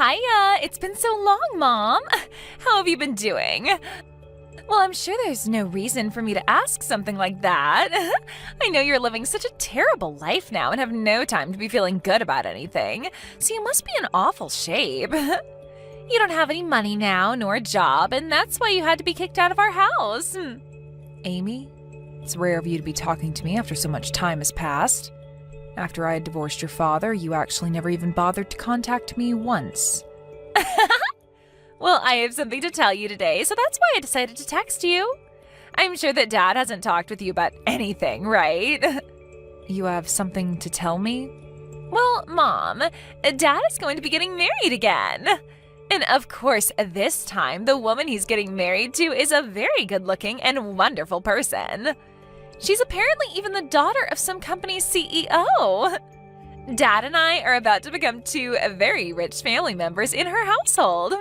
Hiya! It's been so long, Mom! How have you been doing? Well, I'm sure there's no reason for me to ask something like that. I know you're living such a terrible life now and have no time to be feeling good about anything, so you must be in awful shape. You don't have any money now, nor a job, and that's why you had to be kicked out of our house. Amy, it's rare of you to be talking to me after so much time has passed. After I had divorced your father, you actually never even bothered to contact me once. Well, I have something to tell you today, so that's why I decided to text you. I'm sure that Dad hasn't talked with you about anything, right? You have something to tell me? Well, Mom, Dad is going to be getting married again. And of course, this time, the woman he's getting married to is a very good-looking and wonderful person. She's apparently even the daughter of some company's CEO. Dad and I are about to become two very rich family members in her household.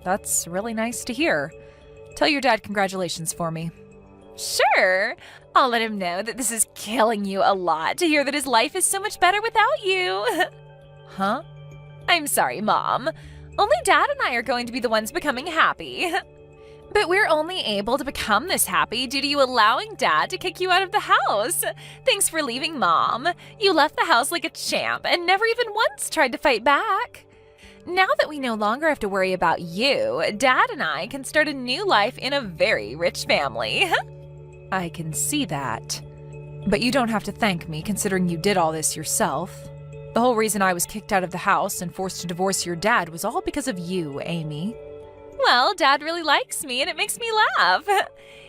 That's really nice to hear. Tell your dad congratulations for me. Sure. I'll let him know that this is killing you a lot to hear that his life is so much better without you. Huh? I'm sorry, Mom. Only Dad and I are going to be the ones becoming happy. But we're only able to become this happy due to you allowing Dad to kick you out of the house. Thanks for leaving, Mom. You left the house like a champ and never even once tried to fight back. Now that we no longer have to worry about you, Dad and I can start a new life in a very rich family. I can see that. But you don't have to thank me, considering you did all this yourself. The whole reason I was kicked out of the house and forced to divorce your dad was all because of you, Amy. Well, Dad really likes me, and it makes me laugh.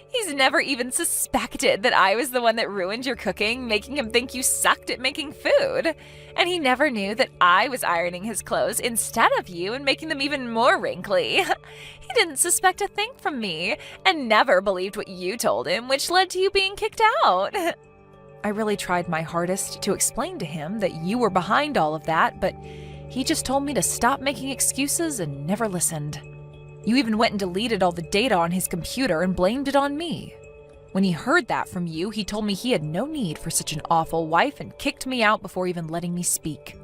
He's never even suspected that I was the one that ruined your cooking, making him think you sucked at making food. And he never knew that I was ironing his clothes instead of you and making them even more wrinkly. He didn't suspect a thing from me, and never believed what you told him, which led to you being kicked out. I really tried my hardest to explain to him that you were behind all of that, but he just told me to stop making excuses and never listened. You even went and deleted all the data on his computer and blamed it on me. When he heard that from you, he told me he had no need for such an awful wife and kicked me out before even letting me speak.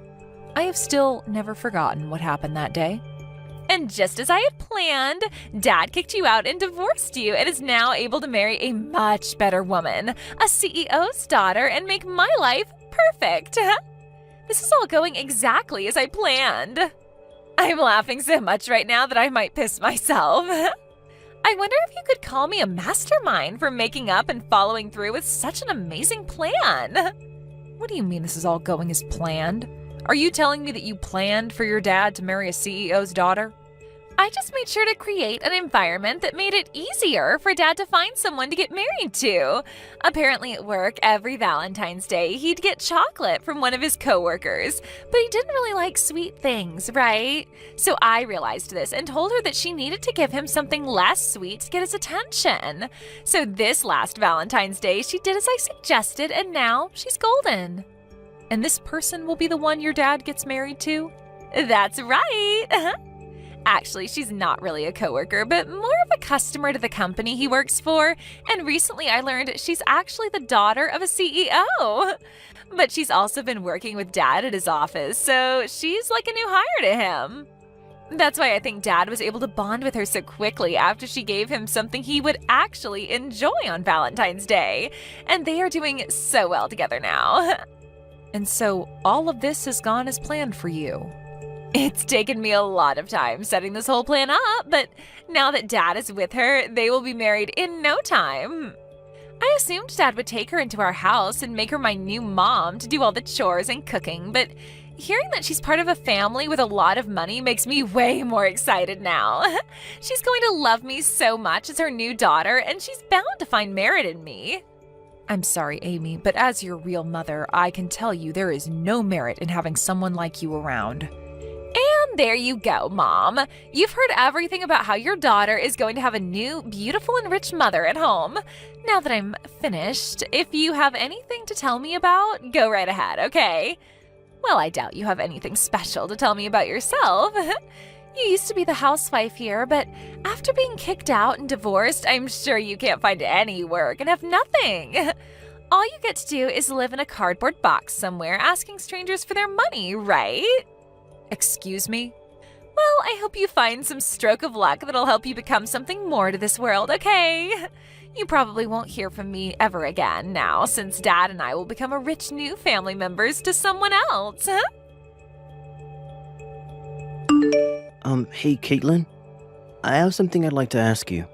I have still never forgotten what happened that day. And just as I had planned, Dad kicked you out and divorced you and is now able to marry a much better woman, a CEO's daughter, and make my life perfect. This is all going exactly as I planned. I'm laughing so much right now that I might piss myself. I wonder if you could call me a mastermind for making up and following through with such an amazing plan. What do you mean this is all going as planned? Are you telling me that you planned for your dad to marry a CEO's daughter? I just made sure to create an environment that made it easier for Dad to find someone to get married to. Apparently at work, every Valentine's Day, he'd get chocolate from one of his coworkers, but he didn't really like sweet things, right? So I realized this and told her that she needed to give him something less sweet to get his attention. So this last Valentine's Day, she did as I suggested, and now she's golden. And this person will be the one your dad gets married to? That's right! Actually, she's not really a coworker, but more of a customer to the company he works for, and recently I learned she's actually the daughter of a CEO. But she's also been working with Dad at his office, so she's like a new hire to him. That's why I think Dad was able to bond with her so quickly after she gave him something he would actually enjoy on Valentine's Day, and they are doing so well together now. And so all of this has gone as planned for you. It's taken me a lot of time setting this whole plan up, but now that Dad is with her, they will be married in no time. I assumed Dad would take her into our house and make her my new mom to do all the chores and cooking, but hearing that she's part of a family with a lot of money makes me way more excited now. She's going to love me so much as her new daughter, and she's bound to find merit in me. I'm sorry, Amy, but as your real mother, I can tell you there is no merit in having someone like you around. And there you go, Mom. You've heard everything about how your daughter is going to have a new, beautiful, and rich mother at home. Now that I'm finished, if you have anything to tell me about, go right ahead, okay? Well, I doubt you have anything special to tell me about yourself. You used to be the housewife here, but after being kicked out and divorced, I'm sure you can't find any work and have nothing. All you get to do is live in a cardboard box somewhere asking strangers for their money, right? Excuse me? Well, I hope you find some stroke of luck that'll help you become something more to this world, okay? You probably won't hear from me ever again now, since Dad and I will become a rich new family members to someone else, huh? Hey, Caitlin. I have something I'd like to ask you.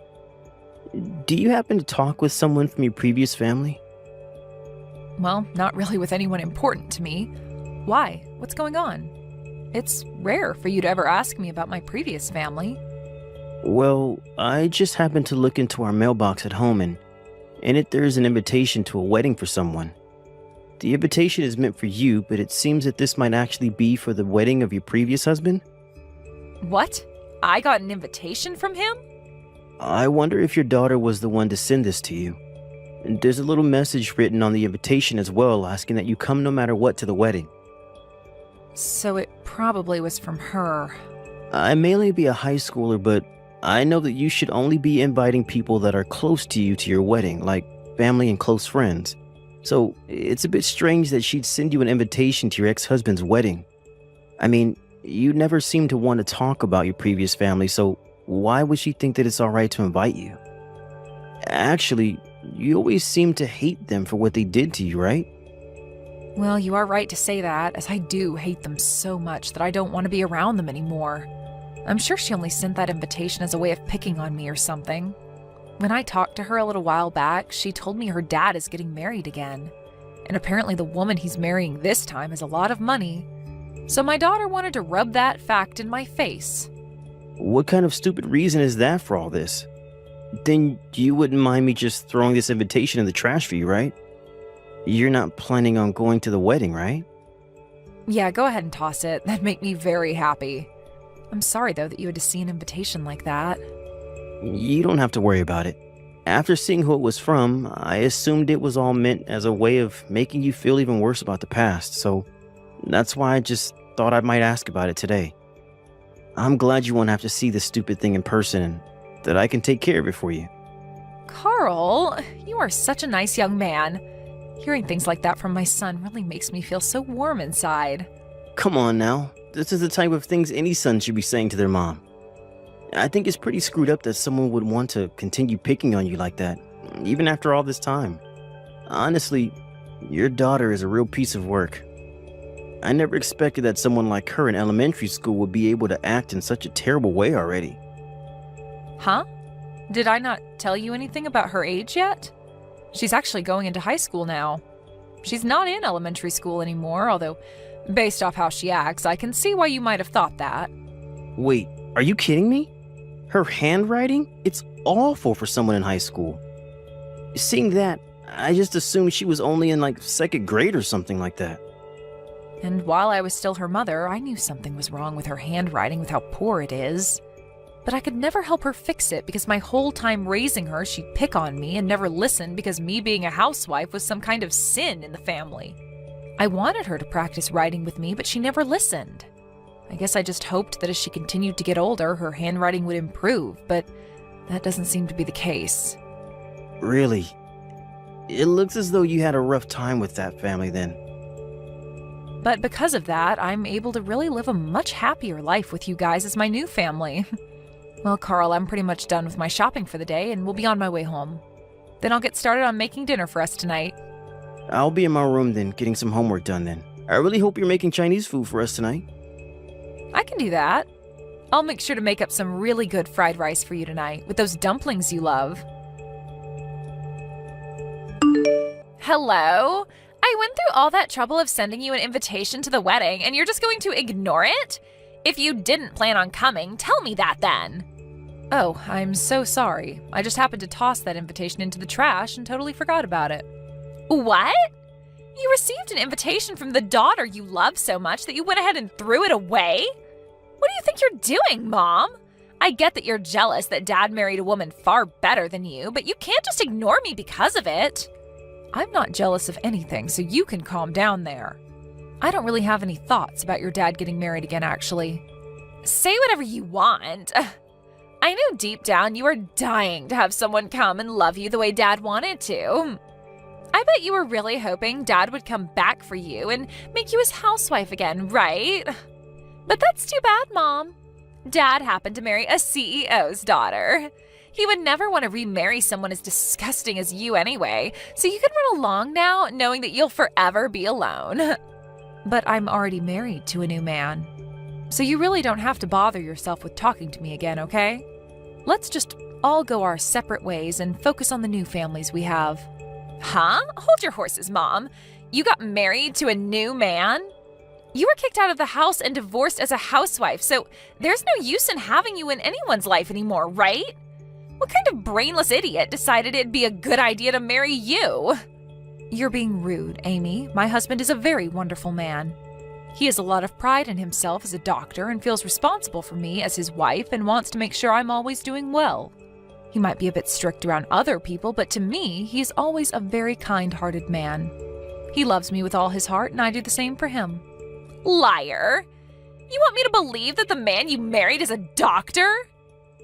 Do you happen to talk with someone from your previous family? Well, not really with anyone important to me. Why? What's going on? It's rare for you to ever ask me about my previous family. Well, I just happened to look into our mailbox at home, and in it there is an invitation to a wedding for someone. The invitation is meant for you, but it seems that this might actually be for the wedding of your previous husband. What? I got an invitation from him? I wonder if your daughter was the one to send this to you. And there's a little message written on the invitation as well, asking that you come no matter what to the wedding. So it probably was from her. I may only be a high schooler, but I know that you should only be inviting people that are close to you to your wedding, like family and close friends. So it's a bit strange that she'd send you an invitation to your ex-husband's wedding. I mean, you never seem to want to talk about your previous family, so why would she think that it's alright to invite you? Actually, you always seem to hate them for what they did to you, right? Well, you are right to say that, as I do hate them so much that I don't want to be around them anymore. I'm sure she only sent that invitation as a way of picking on me or something. When I talked to her a little while back, she told me her dad is getting married again. And apparently the woman he's marrying this time has a lot of money. So my daughter wanted to rub that fact in my face. What kind of stupid reason is that for all this? Then you wouldn't mind me just throwing this invitation in the trash for you, right? You're not planning on going to the wedding, right? Yeah, go ahead and toss it. That'd make me very happy. I'm sorry, though, that you had to see an invitation like that. You don't have to worry about it. After seeing who it was from, I assumed it was all meant as a way of making you feel even worse about the past, so that's why I just thought I might ask about it today. I'm glad you won't have to see this stupid thing in person and that I can take care of it for you. Carl, you are such a nice young man. Hearing things like that from my son really makes me feel so warm inside. Come on now. This is the type of things any son should be saying to their mom. I think it's pretty screwed up that someone would want to continue picking on you like that, even after all this time. Honestly, your daughter is a real piece of work. I never expected that someone like her in elementary school would be able to act in such a terrible way already. Huh? Did I not tell you anything about her age yet? She's actually going into high school now. She's not in elementary school anymore, although, based off how she acts, I can see why you might have thought that. Wait, are you kidding me? Her handwriting? It's awful for someone in high school. Seeing that, I just assumed she was only in like second grade or something like that. And while I was still her mother, I knew something was wrong with her handwriting with how poor it is. But I could never help her fix it because my whole time raising her, she'd pick on me and never listen because me being a housewife was some kind of sin in the family. I wanted her to practice writing with me, but she never listened. I guess I just hoped that as she continued to get older, her handwriting would improve, but that doesn't seem to be the case. Really? It looks as though you had a rough time with that family then. But because of that, I'm able to really live a much happier life with you guys as my new family. Well, Carl, I'm pretty much done with my shopping for the day and will be on my way home. Then I'll get started on making dinner for us tonight. I'll be in my room then, getting some homework done then. I really hope you're making Chinese food for us tonight. I can do that. I'll make sure to make up some really good fried rice for you tonight with those dumplings you love. Hello? I went through all that trouble of sending you an invitation to the wedding and you're just going to ignore it? If you didn't plan on coming, tell me that then. Oh, I'm so sorry. I just happened to toss that invitation into the trash and totally forgot about it. What? You received an invitation from the daughter you love so much that you went ahead and threw it away? What do you think you're doing, Mom? I get that you're jealous that Dad married a woman far better than you, but you can't just ignore me because of it. I'm not jealous of anything, so you can calm down there. I don't really have any thoughts about your dad getting married again, actually. Say whatever you want. I know deep down you are dying to have someone come and love you the way Dad wanted to. I bet you were really hoping Dad would come back for you and make you his housewife again, right? But that's too bad, Mom. Dad happened to marry a CEO's daughter. He would never want to remarry someone as disgusting as you anyway, so you can run along now knowing that you'll forever be alone. But I'm already married to a new man, so you really don't have to bother yourself with talking to me again, okay? Let's just all go our separate ways and focus on the new families we have. Huh? Hold your horses, Mom. You got married to a new man? You were kicked out of the house and divorced as a housewife, so there's no use in having you in anyone's life anymore, right? What kind of brainless idiot decided it'd be a good idea to marry you? You're being rude, Amy. My husband is a very wonderful man. He has a lot of pride in himself as a doctor and feels responsible for me as his wife and wants to make sure I'm always doing well. He might be a bit strict around other people, but to me, he is always a very kind-hearted man. He loves me with all his heart, and I do the same for him. Liar! You want me to believe that the man you married is a doctor?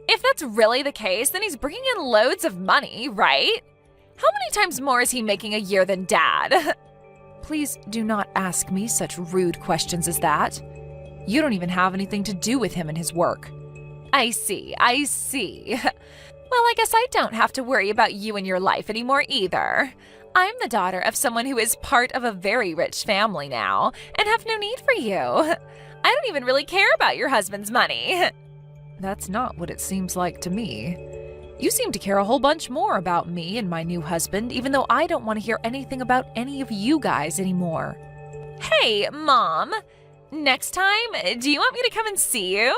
If that's really the case, then he's bringing in loads of money, right? How many times more is he making a year than Dad? Please do not ask me such rude questions as that. You don't even have anything to do with him and his work. I see. Well, I guess I don't have to worry about you and your life anymore either. I'm the daughter of someone who is part of a very rich family now and have no need for you. I don't even really care about your husband's money. That's not what it seems like to me. You seem to care a whole bunch more about me and my new husband, even though I don't want to hear anything about any of you guys anymore. Hey, Mom. Next time, do you want me to come and see you?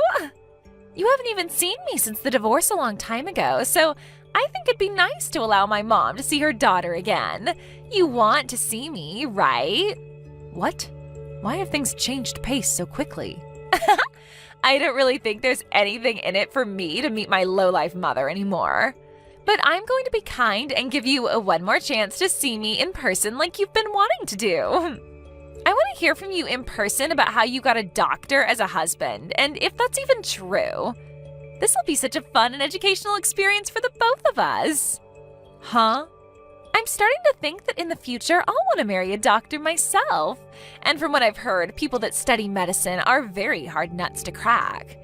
You haven't even seen me since the divorce a long time ago, so I think it'd be nice to allow my mom to see her daughter again. You want to see me, right? What? Why have things changed pace so quickly? I don't really think there's anything in it for me to meet my lowlife mother anymore. But I'm going to be kind and give you one more chance to see me in person like you've been wanting to do. I want to hear from you in person about how you got a doctor as a husband, and if that's even true. This will be such a fun and educational experience for the both of us. Huh? I'm starting to think that in the future I'll want to marry a doctor myself. And from what I've heard, people that study medicine are very hard nuts to crack.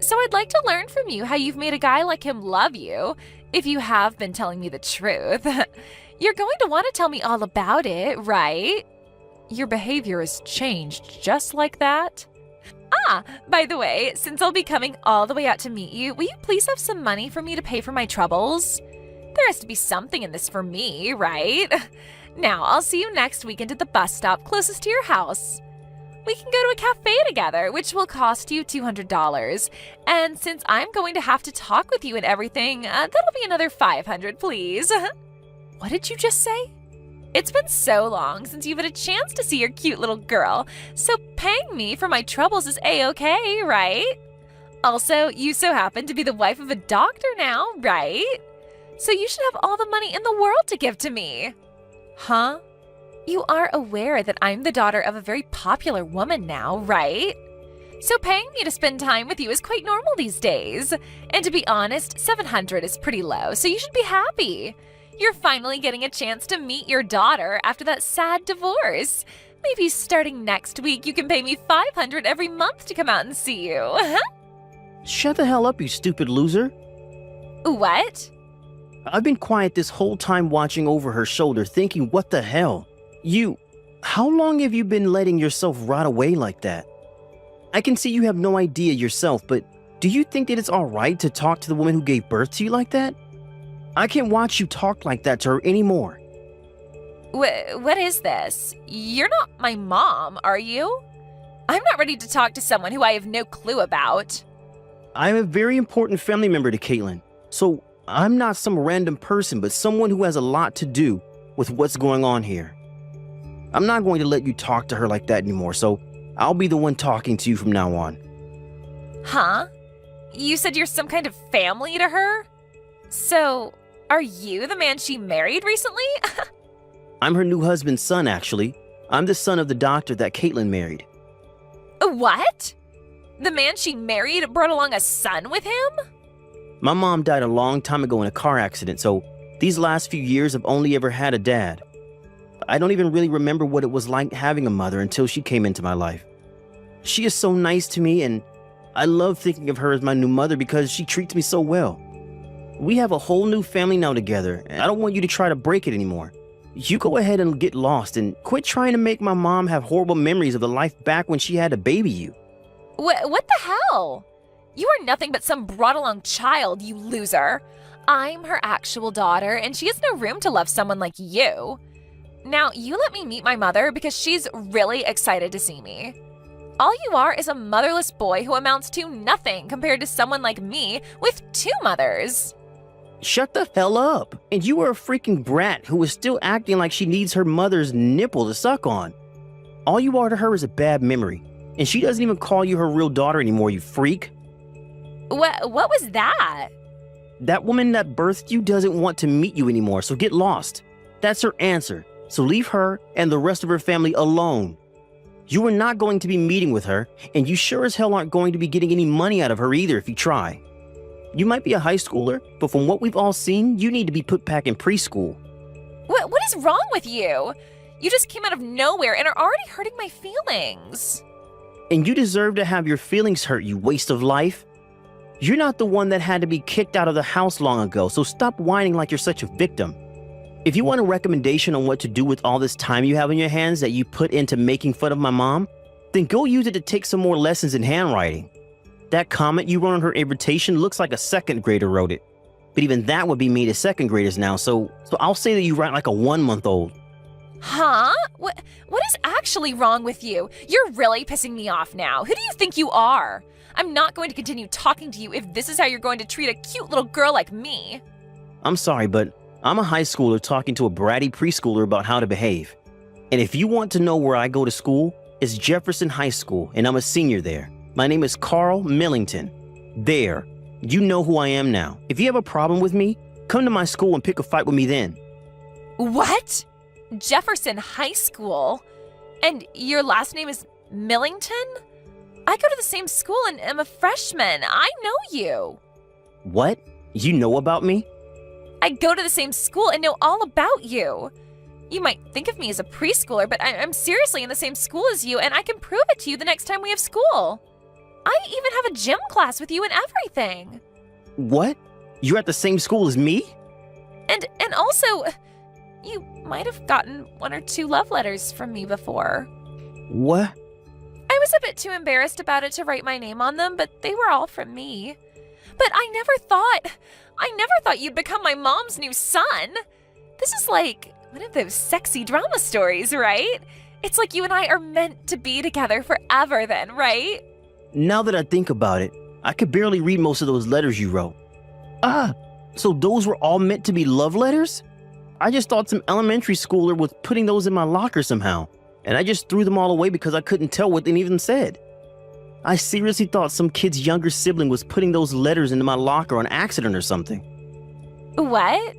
So I'd like to learn from you how you've made a guy like him love you, if you have been telling me the truth. You're going to want to tell me all about it, right? Your behavior has changed just like that. Ah, by the way, since I'll be coming all the way out to meet you, will you please have some money for me to pay for my troubles? There has to be something in this for me, right? Now, I'll see you next weekend at the bus stop closest to your house. We can go to a cafe together, which will cost you $200. And since I'm going to have to talk with you and everything, that'll be another $500, please. What did you just say? It's been so long since you've had a chance to see your cute little girl, so paying me for my troubles is A-okay, right? Also, you so happen to be the wife of a doctor now, right? So you should have all the money in the world to give to me. Huh? You are aware that I'm the daughter of a very popular woman now, right? So paying me to spend time with you is quite normal these days. And to be honest, $700 is pretty low, so you should be happy. You're finally getting a chance to meet your daughter after that sad divorce. Maybe starting next week you can pay me $500 every month to come out and see you. Shut the hell up, you stupid loser. What? I've been quiet this whole time watching over her shoulder thinking, what the hell? How long have you been letting yourself rot away like that? I can see you have no idea yourself, but do you think that it's alright to talk to the woman who gave birth to you like that? I can't watch you talk like that to her anymore. What is this? You're not my mom, are you? I'm not ready to talk to someone who I have no clue about. I'm a very important family member to Caitlin, so I'm not some random person, but someone who has a lot to do with what's going on here. I'm not going to let you talk to her like that anymore, so I'll be the one talking to you from now on. Huh? You said you're some kind of family to her? So, are you the man she married recently? I'm her new husband's son, actually. I'm the son of the doctor that Caitlin married. What? The man she married brought along a son with him? My mom died a long time ago in a car accident, so these last few years I've only ever had a dad. I don't even really remember what it was like having a mother until she came into my life. She is so nice to me, and I love thinking of her as my new mother because she treats me so well. We have a whole new family now together, and I don't want you to try to break it anymore. You go ahead and get lost and quit trying to make my mom have horrible memories of the life back when she had to baby you. What the hell? You are nothing but some brought-along child, you loser. I'm her actual daughter, and she has no room to love someone like you. Now, you let me meet my mother because she's really excited to see me. All you are is a motherless boy who amounts to nothing compared to someone like me with 2 mothers. Shut the hell up. And you are a freaking brat who is still acting like she needs her mother's nipple to suck on. All you are to her is a bad memory, and she doesn't even call you her real daughter anymore, you freak. What was that? That woman that birthed you doesn't want to meet you anymore, so get lost. That's her answer. So leave her and the rest of her family alone. You are not going to be meeting with her, and you sure as hell aren't going to be getting any money out of her either if you try. You might be a high schooler, but from what we've all seen, you need to be put back in preschool. What is wrong with you? You just came out of nowhere and are already hurting my feelings. And you deserve to have your feelings hurt, you waste of life. You're not the one that had to be kicked out of the house long ago, so stop whining like you're such a victim. If you want a recommendation on what to do with all this time you have on your hands that you put into making fun of my mom, then go use it to take some more lessons in handwriting. That comment you wrote on her invitation looks like a 2nd grader wrote it. But even that would be mean to 2nd graders now, so I'll say that you write like a 1-month-old. Huh? What is actually wrong with you? You're really pissing me off now. Who do you think you are? I'm not going to continue talking to you if this is how you're going to treat a cute little girl like me. I'm sorry, but I'm a high schooler talking to a bratty preschooler about how to behave. And if you want to know where I go to school, it's Jefferson High School, and I'm a senior there. My name is Carl Millington. There. You know who I am now. If you have a problem with me, come to my school and pick a fight with me then. What? Jefferson High School? And your last name is Millington? I go to the same school and am a freshman. I know you. What? You know about me? I go to the same school and know all about you. You might think of me as a preschooler, but I'm seriously in the same school as you, and I can prove it to you the next time we have school. I even have a gym class with you and everything. What? You're at the same school as me? And also, you might have gotten 1 or 2 love letters from me before. What? I was a bit too embarrassed about it to write my name on them, but they were all from me. But I never thought you'd become my mom's new son. This is like one of those sexy drama stories, right? It's like you and I are meant to be together forever then, right? Now that I think about it, I could barely read most of those letters you wrote. So those were all meant to be love letters? I just thought some elementary schooler was putting those in my locker somehow, and I just threw them all away because I couldn't tell what they even said. I seriously thought some kid's younger sibling was putting those letters into my locker on accident or something. What?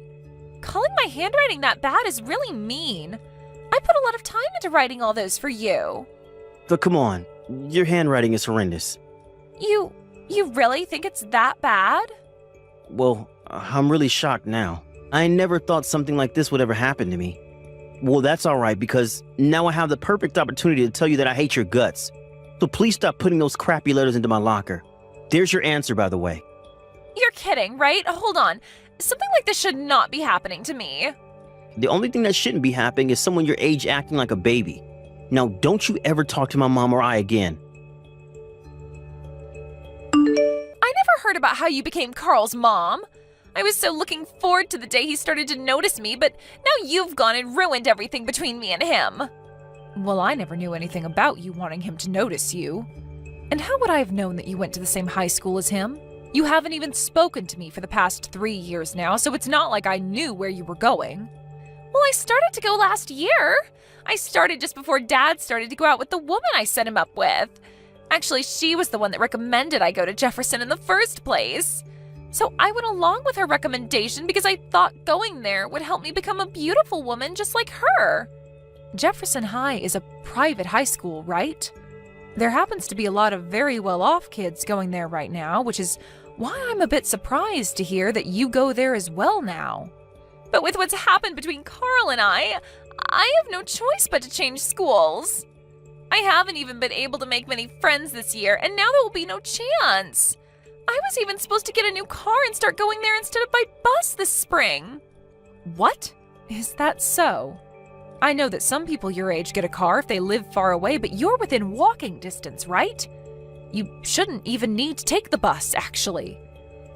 Calling my handwriting that bad is really mean. I put a lot of time into writing all those for you. But come on, your handwriting is horrendous. You really think it's that bad? Well, I'm really shocked now. I never thought something like this would ever happen to me. Well, that's alright because now I have the perfect opportunity to tell you that I hate your guts. So please stop putting those crappy letters into my locker. There's your answer, by the way. You're kidding, right? Hold on. Something like this should not be happening to me. The only thing that shouldn't be happening is someone your age acting like a baby. Now, don't you ever talk to my mom or I again. I never heard about how you became Carl's mom. I was so looking forward to the day he started to notice me, but now you've gone and ruined everything between me and him. Well, I never knew anything about you wanting him to notice you. And how would I have known that you went to the same high school as him? You haven't even spoken to me for the past 3 years now, so it's not like I knew where you were going. Well, I started to go last year. I started just before Dad started to go out with the woman I set him up with. Actually, she was the one that recommended I go to Jefferson in the first place. So I went along with her recommendation because I thought going there would help me become a beautiful woman just like her. Jefferson High is a private high school, right? There happens to be a lot of very well-off kids going there right now, which is why I'm a bit surprised to hear that you go there as well now. But with what's happened between Carl and I have no choice but to change schools. I haven't even been able to make many friends this year, and now there will be no chance. I was even supposed to get a new car and start going there instead of by bus this spring. What? Is that so? I know that some people your age get a car if they live far away, but you're within walking distance, right? You shouldn't even need to take the bus, actually.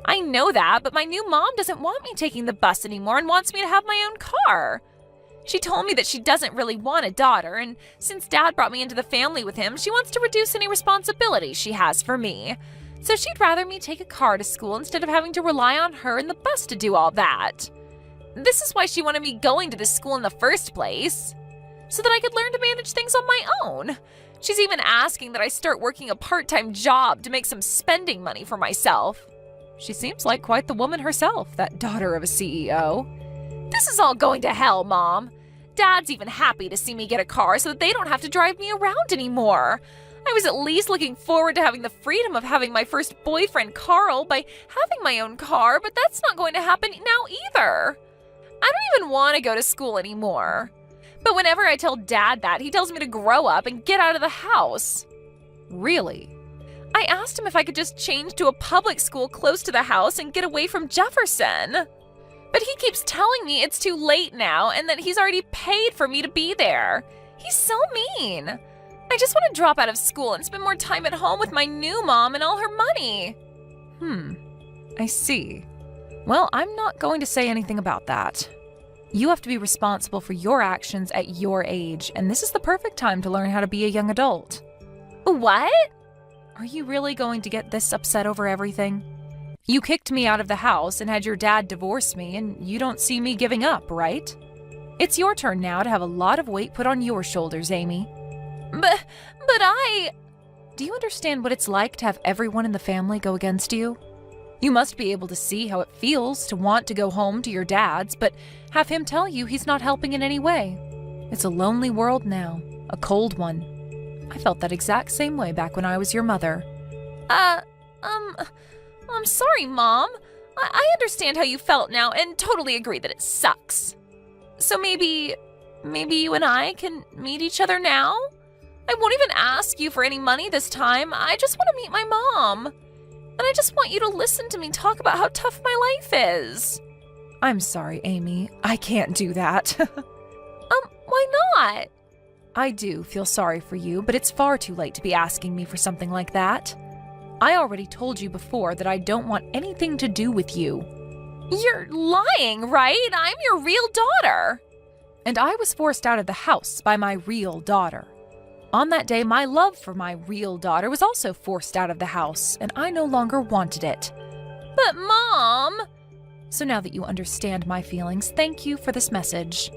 I know that, but my new mom doesn't want me taking the bus anymore and wants me to have my own car. She told me that she doesn't really want a daughter, and since Dad brought me into the family with him, she wants to reduce any responsibility she has for me. So she'd rather me take a car to school instead of having to rely on her and the bus to do all that. This is why she wanted me going to this school in the first place, so that I could learn to manage things on my own. She's even asking that I start working a part-time job to make some spending money for myself. She seems like quite the woman herself, that daughter of a CEO. This is all going to hell, Mom. Dad's even happy to see me get a car so that they don't have to drive me around anymore. I was at least looking forward to having the freedom of having my first boyfriend, Carl, by having my own car, but that's not going to happen now either. I don't even want to go to school anymore. But whenever I tell Dad that, he tells me to grow up and get out of the house. Really? I asked him if I could just change to a public school close to the house and get away from Jefferson. But he keeps telling me it's too late now and that he's already paid for me to be there. He's so mean. I just want to drop out of school and spend more time at home with my new mom and all her money. I see. Well, I'm not going to say anything about that. You have to be responsible for your actions at your age, and this is the perfect time to learn how to be a young adult. What? Are you really going to get this upset over everything? You kicked me out of the house and had your dad divorce me, and you don't see me giving up, right? It's your turn now to have a lot of weight put on your shoulders, Amy. But I... Do you understand what it's like to have everyone in the family go against you? You must be able to see how it feels to want to go home to your dad's, but have him tell you he's not helping in any way. It's a lonely world now, a cold one. I felt that exact same way back when I was your mother. I'm sorry, Mom. I understand how you felt now and totally agree that it sucks. So maybe you and I can meet each other now? I won't even ask you for any money this time. I just want to meet my mom. And I just want you to listen to me talk about how tough my life is. I'm sorry, Amy. I can't do that. Why not? I do feel sorry for you, but it's far too late to be asking me for something like that. I already told you before that I don't want anything to do with you. You're lying, right? I'm your real daughter. And I was forced out of the house by my real daughter. On that day, my love for my real daughter was also forced out of the house, and I no longer wanted it. But Mom! So now that you understand my feelings, thank you for this message.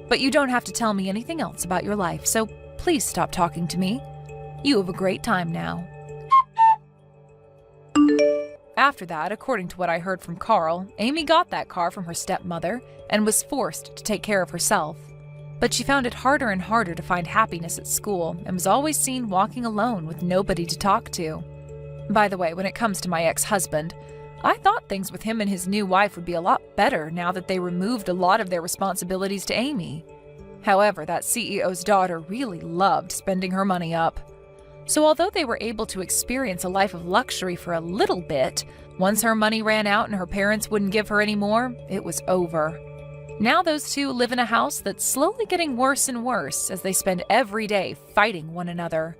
But you don't have to tell me anything else about your life, so please stop talking to me. You have a great time now. After that, according to what I heard from Carl, Amy got that car from her stepmother and was forced to take care of herself. But she found it harder and harder to find happiness at school and was always seen walking alone with nobody to talk to. By the way, when it comes to my ex-husband, I thought things with him and his new wife would be a lot better now that they removed a lot of their responsibilities to Amy. However, that CEO's daughter really loved spending her money up. So although they were able to experience a life of luxury for a little bit, once her money ran out and her parents wouldn't give her any more, it was over. Now those two live in a house that's slowly getting worse and worse as they spend every day fighting one another.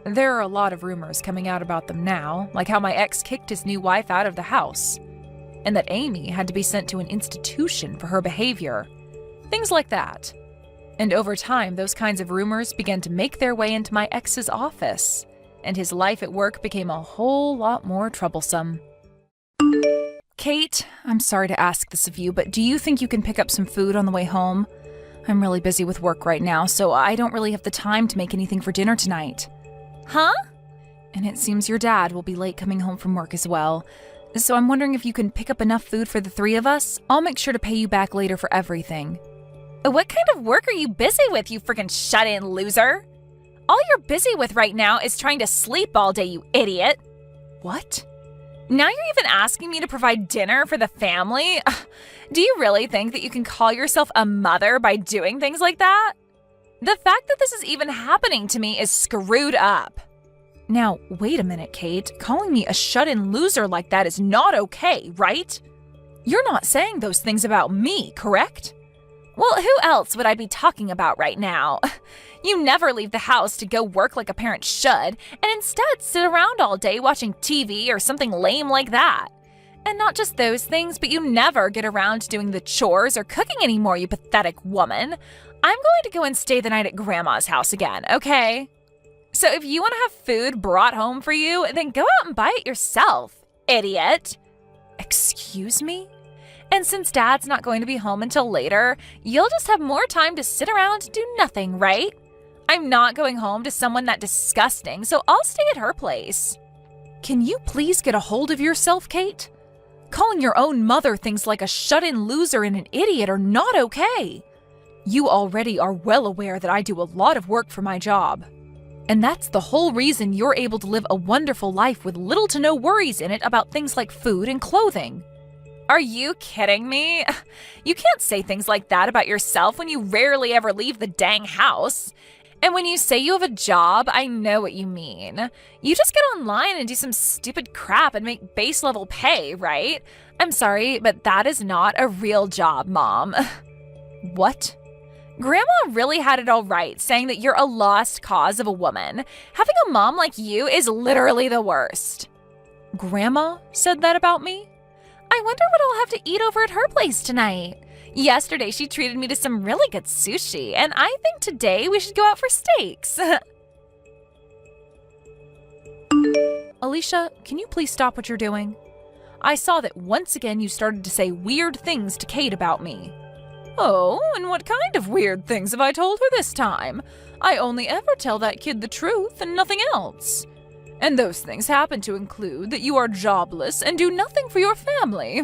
There are a lot of rumors coming out about them now, like how my ex kicked his new wife out of the house, and that Amy had to be sent to an institution for her behavior. Things like that. And over time, those kinds of rumors began to make their way into my ex's office, and his life at work became a whole lot more troublesome. Kate, I'm sorry to ask this of you, but do you think you can pick up some food on the way home? I'm really busy with work right now, so I don't really have the time to make anything for dinner tonight. Huh? And it seems your dad will be late coming home from work as well. So I'm wondering if you can pick up enough food for the three of us. I'll make sure to pay you back later for everything. What kind of work are you busy with, you freaking shut-in loser? All you're busy with right now is trying to sleep all day, you idiot. What? Now you're even asking me to provide dinner for the family? Do you really think that you can call yourself a mother by doing things like that? The fact that this is even happening to me is screwed up. Now, wait a minute, Kate. Calling me a shut-in loser like that is not okay, right? You're not saying those things about me, correct? Well, who else would I be talking about right now? You never leave the house to go work like a parent should, and instead sit around all day watching TV or something lame like that. And not just those things, but you never get around to doing the chores or cooking anymore, you pathetic woman. I'm going to go and stay the night at Grandma's house again, okay? So if you want to have food brought home for you, then go out and buy it yourself, idiot. Excuse me? And since Dad's not going to be home until later, you'll just have more time to sit around and do nothing, right? I'm not going home to someone that disgusting, so I'll stay at her place. Can you please get a hold of yourself, Kate? Calling your own mother things like a shut-in loser and an idiot are not okay. You already are well aware that I do a lot of work for my job. And that's the whole reason you're able to live a wonderful life with little to no worries in it about things like food and clothing. Are you kidding me? You can't say things like that about yourself when you rarely ever leave the dang house. And when you say you have a job, I know what you mean. You just get online and do some stupid crap and make base level pay, right? I'm sorry, but that is not a real job, Mom. What? Grandma really had it all right, saying that you're a lost cause of a woman. Having a mom like you is literally the worst. Grandma said that about me? I wonder what I'll have to eat over at her place tonight. Yesterday, she treated me to some really good sushi, and I think today we should go out for steaks. Alicia, can you please stop what you're doing? I saw that once again you started to say weird things to Kate about me. Oh, and what kind of weird things have I told her this time? I only ever tell that kid the truth and nothing else. And those things happen to include that you are jobless and do nothing for your family.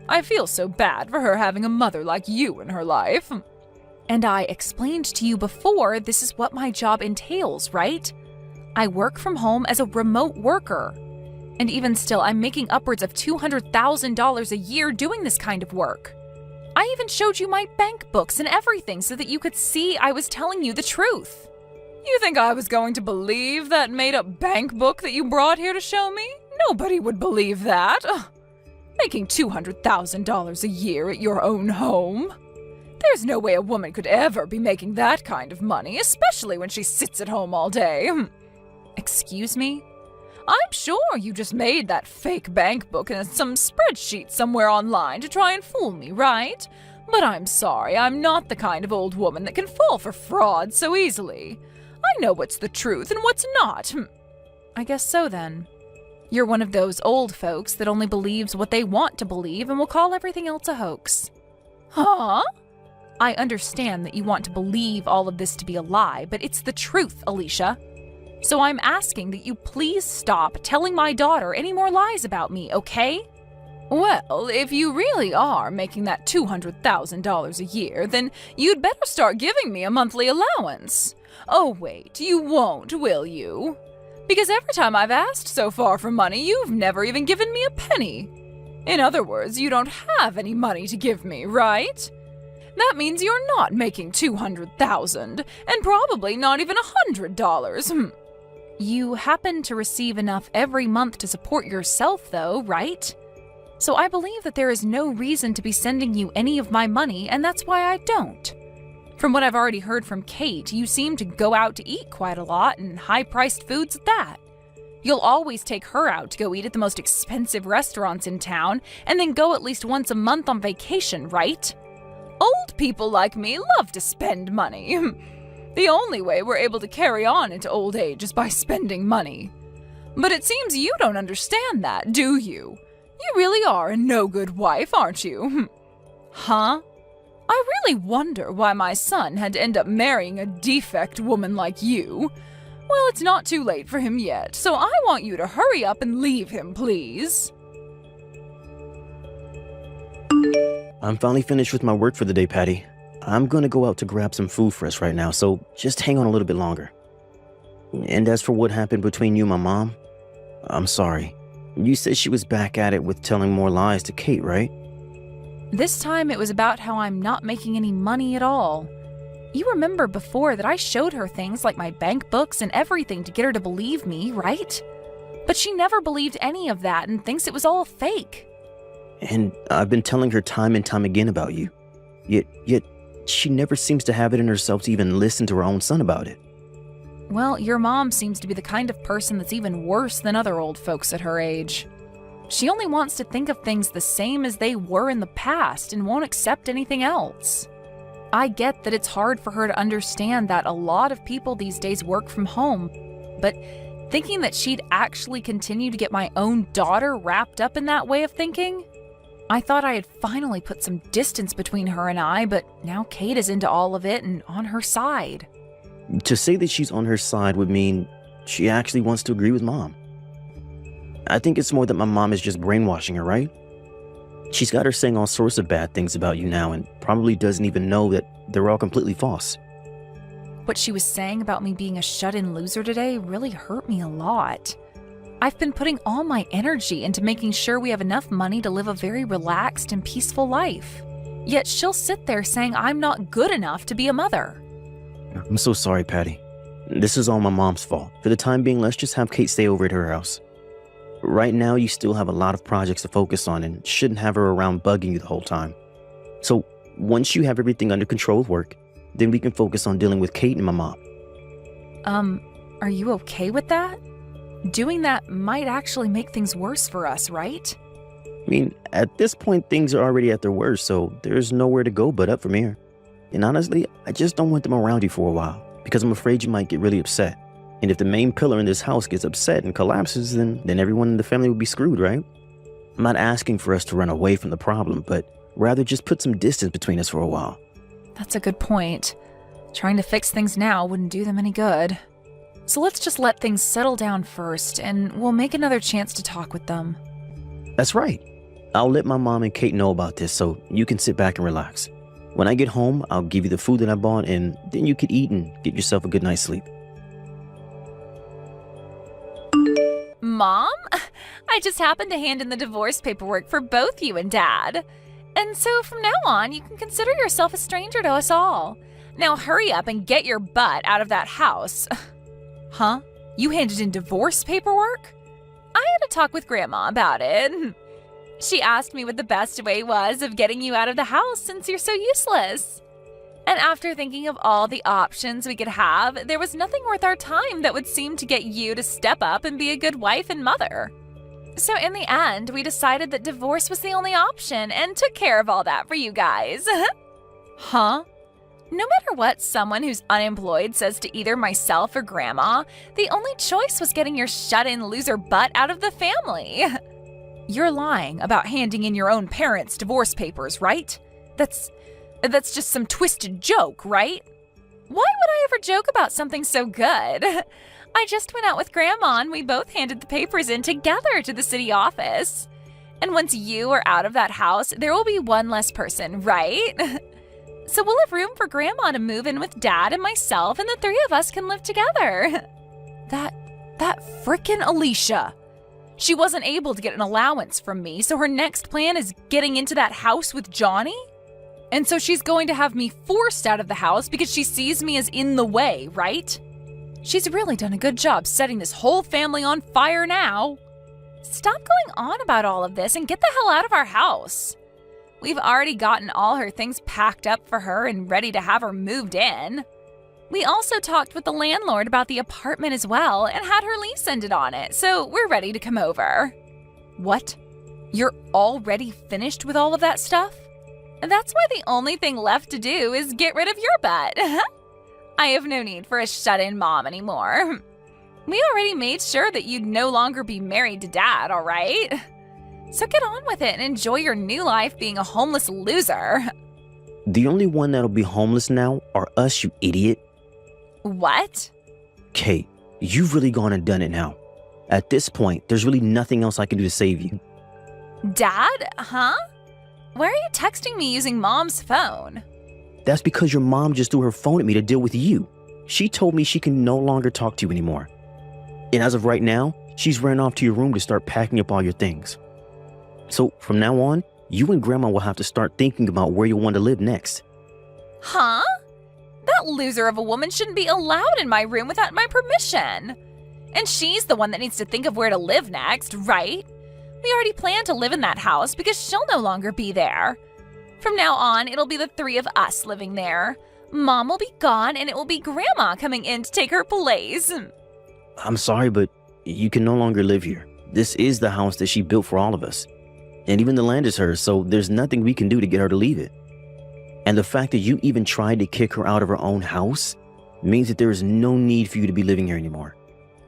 I feel so bad for her having a mother like you in her life. And I explained to you before this is what my job entails, right? I work from home as a remote worker. And even still, I'm making upwards of $200,000 a year doing this kind of work. I even showed you my bank books and everything so that you could see I was telling you the truth. You think I was going to believe that made-up bank book that you brought here to show me? Nobody would believe that. Ugh. Making $200,000 a year at your own home? There's no way a woman could ever be making that kind of money, especially when she sits at home all day. Excuse me? I'm sure you just made that fake bank book in some spreadsheet somewhere online to try and fool me, right? But I'm sorry, I'm not the kind of old woman that can fall for fraud so easily. I know what's the truth and what's not. I guess so then. You're one of those old folks that only believes what they want to believe and will call everything else a hoax. Huh? I understand that you want to believe all of this to be a lie, but it's the truth, Alicia. So I'm asking that you please stop telling my daughter any more lies about me, okay? Well, if you really are making that $200,000 a year, then you'd better start giving me a monthly allowance. Oh wait, you won't, will you? Because every time I've asked so far for money, you've never even given me a penny. In other words, you don't have any money to give me, right? That means you're not making $200,000, and probably not even $100. You happen to receive enough every month to support yourself, though, right? So I believe that there is no reason to be sending you any of my money, and that's why I don't. From what I've already heard from Kate, you seem to go out to eat quite a lot, and high-priced foods at that. You'll always take her out to go eat at the most expensive restaurants in town, and then go at least once a month on vacation, right? Old people like me love to spend money. The only way we're able to carry on into old age is by spending money. But it seems you don't understand that, do you? You really are a no-good wife, aren't you? Huh? I really wonder why my son had to end up marrying a defect woman like you. Well, it's not too late for him yet, so I want you to hurry up and leave him, please. I'm finally finished with my work for the day, Patty. I'm gonna go out to grab some food for us right now, so just hang on a little bit longer. And as for what happened between you and my mom, I'm sorry. You said she was back at it with telling more lies to Kate, right? This time it was about how I'm not making any money at all. You remember before that I showed her things like my bank books and everything to get her to believe me, right? But she never believed any of that and thinks it was all fake. And I've been telling her time and time again about you. Yet she never seems to have it in herself to even listen to her own son about it. Well, your mom seems to be the kind of person that's even worse than other old folks at her age. She only wants to think of things the same as they were in the past and won't accept anything else. I get that it's hard for her to understand that a lot of people these days work from home, but thinking that she'd actually continue to get my own daughter wrapped up in that way of thinking? I thought I had finally put some distance between her and I, but now Kate is into all of it and on her side. To say that she's on her side would mean she actually wants to agree with Mom. I think it's more that my mom is just brainwashing her, right? She's got her saying all sorts of bad things about you now and probably doesn't even know that they're all completely false. What she was saying about me being a shut-in loser today really hurt me a lot. I've been putting all my energy into making sure we have enough money to live a very relaxed and peaceful life. Yet she'll sit there saying I'm not good enough to be a mother. I'm so sorry, Patty. This is all my mom's fault. For the time being, let's just have Kate stay over at her house. Right now, you still have a lot of projects to focus on and shouldn't have her around bugging you the whole time. So once you have everything under control with work, then we can focus on dealing with Kate and my mom. Are you okay with that? Doing that might actually make things worse for us, right? I mean, at this point, things are already at their worst, so there's nowhere to go but up from here. And honestly, I just don't want them around you for a while, because I'm afraid you might get really upset. And if the main pillar in this house gets upset and collapses, then everyone in the family would be screwed, right? I'm not asking for us to run away from the problem, but rather just put some distance between us for a while. That's a good point. Trying to fix things now wouldn't do them any good. So let's just let things settle down first, and we'll make another chance to talk with them. That's right. I'll let my mom and Kate know about this so you can sit back and relax. When I get home, I'll give you the food that I bought, and then you can eat and get yourself a good night's sleep. Mom? I just happened to hand in the divorce paperwork for both you and Dad. And so from now on, you can consider yourself a stranger to us all. Now hurry up and get your butt out of that house. Huh? You handed in divorce paperwork? I had a talk with Grandma about it. She asked me what the best way was of getting you out of the house since you're so useless. And after thinking of all the options we could have, there was nothing worth our time that would seem to get you to step up and be a good wife and mother. So in the end, we decided that divorce was the only option and took care of all that for you guys. Huh? No matter what someone who's unemployed says to either myself or Grandma, the only choice was getting your shut-in loser butt out of the family. You're lying about handing in your own parents' divorce papers, right? That's just some twisted joke, right? Why would I ever joke about something so good? I just went out with Grandma and we both handed the papers in together to the city office. And once you are out of that house, there will be one less person, right? So we'll have room for Grandma to move in with Dad and myself, and the three of us can live together. That frickin' Alicia. She wasn't able to get an allowance from me, so her next plan is getting into that house with Johnny? And so she's going to have me forced out of the house because she sees me as in the way, right? She's really done a good job setting this whole family on fire now. Stop going on about all of this and get the hell out of our house. We've already gotten all her things packed up for her and ready to have her moved in. We also talked with the landlord about the apartment as well and had her lease ended on it, so we're ready to come over. What? You're already finished with all of that stuff? That's why the only thing left to do is get rid of your butt. I have no need for a shut-in mom anymore. We already made sure that you'd no longer be married to Dad, all right? So get on with it and enjoy your new life being a homeless loser. The only one that'll be homeless now are us, you idiot. What? Kate, you've really gone and done it now. At this point, there's really nothing else I can do to save you. Dad? Huh? Why are you texting me using Mom's phone? That's because your mom just threw her phone at me to deal with you. She told me she can no longer talk to you anymore. And as of right now, she's ran off to your room to start packing up all your things. So from now on, you and Grandma will have to start thinking about where you want to live next. Huh? That That loser of a woman shouldn't be allowed in my room without my permission. And she's the one that needs to think of where to live next, right? We already planned to live in that house because she'll no longer be there. From now on, it'll be the three of us living there. Mom will be gone and it will be Grandma coming in to take her place. I'm sorry, but you can no longer live here. This is the house that she built for all of us. And even the land is hers, so there's nothing we can do to get her to leave it. And the fact that you even tried to kick her out of her own house means that there is no need for you to be living here anymore.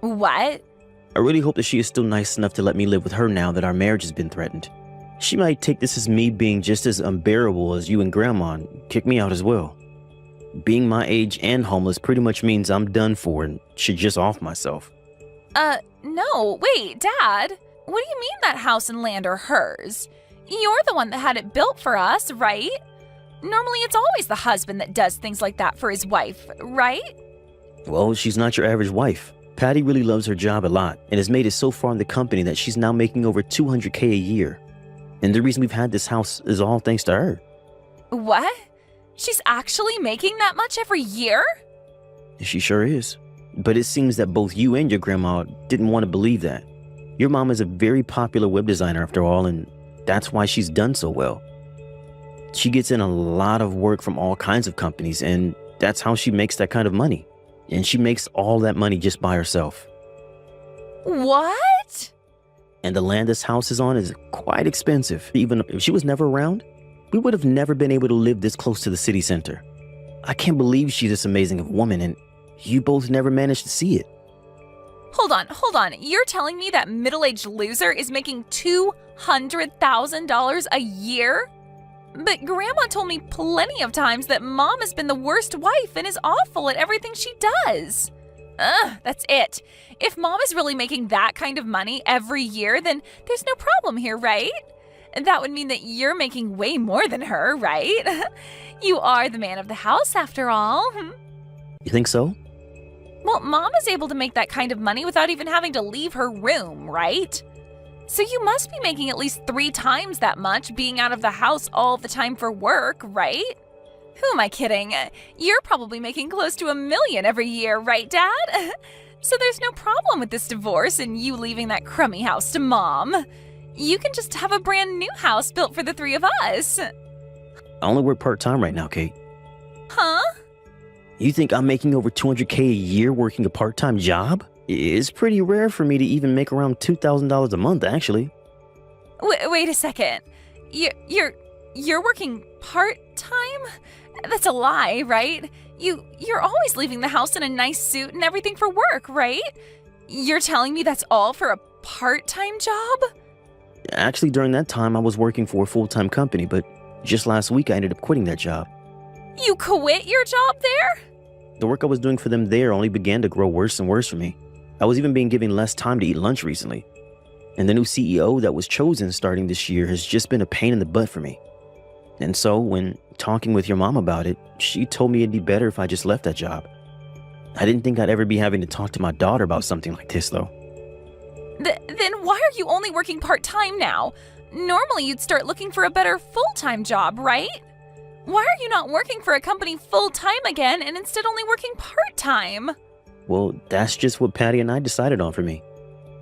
What? I really hope that she is still nice enough to let me live with her now that our marriage has been threatened. She might take this as me being just as unbearable as you and Grandma and kick me out as well. Being my age and homeless pretty much means I'm done for and should just off myself. No, wait, Dad. What do you mean that house and land are hers? You're the one that had it built for us, right? Normally it's always the husband that does things like that for his wife, right? Well, she's not your average wife. Patty really loves her job a lot and has made it so far in the company that she's now making over $200K a year. And the reason we've had this house is all thanks to her. What? She's actually making that much every year? She sure is. But it seems that both you and your grandma didn't want to believe that. Your mom is a very popular web designer after all, and that's why she's done so well. She gets in a lot of work from all kinds of companies, and that's how she makes that kind of money. And she makes all that money just by herself. What? And the land this house is on is quite expensive. Even if she was never around, we would have never been able to live this close to the city center. I can't believe she's this amazing of a woman, and you both never managed to see it. Hold on. You're telling me that middle-aged loser is making $200,000 a year? But Grandma told me plenty of times that Mom has been the worst wife and is awful at everything she does. That's it. If Mom is really making that kind of money every year, then there's no problem here, right? That would mean that you're making way more than her, right? You are the man of the house after all. You think so? Well, Mom is able to make that kind of money without even having to leave her room, right? So you must be making at least 3 times that much being out of the house all the time for work, right? Who am I kidding? You're probably making close to $1 million every year, right, Dad? So there's no problem with this divorce and you leaving that crummy house to Mom. You can just have a brand new house built for the 3 of us. I only work part-time right now, Kate. Huh? You think I'm making over $200K a year working a part-time job? It's pretty rare for me to even make around $2,000 a month, actually. Wait a second. You're working part-time? That's a lie, right? You're always leaving the house in a nice suit and everything for work, right? You're telling me that's all for a part-time job? Actually, during that time, I was working for a full-time company, but just last week I ended up quitting that job. You quit your job there? The work I was doing for them there only began to grow worse and worse for me. I was even being given less time to eat lunch recently. And the new CEO that was chosen starting this year has just been a pain in the butt for me. And so, when talking with your mom about it, she told me it'd be better if I just left that job. I didn't think I'd ever be having to talk to my daughter about something like this, though. Then why are you only working part-time now? Normally you'd start looking for a better full-time job, right? Why are you not working for a company full-time again and instead only working part-time? Well, that's just what Patty and I decided on for me.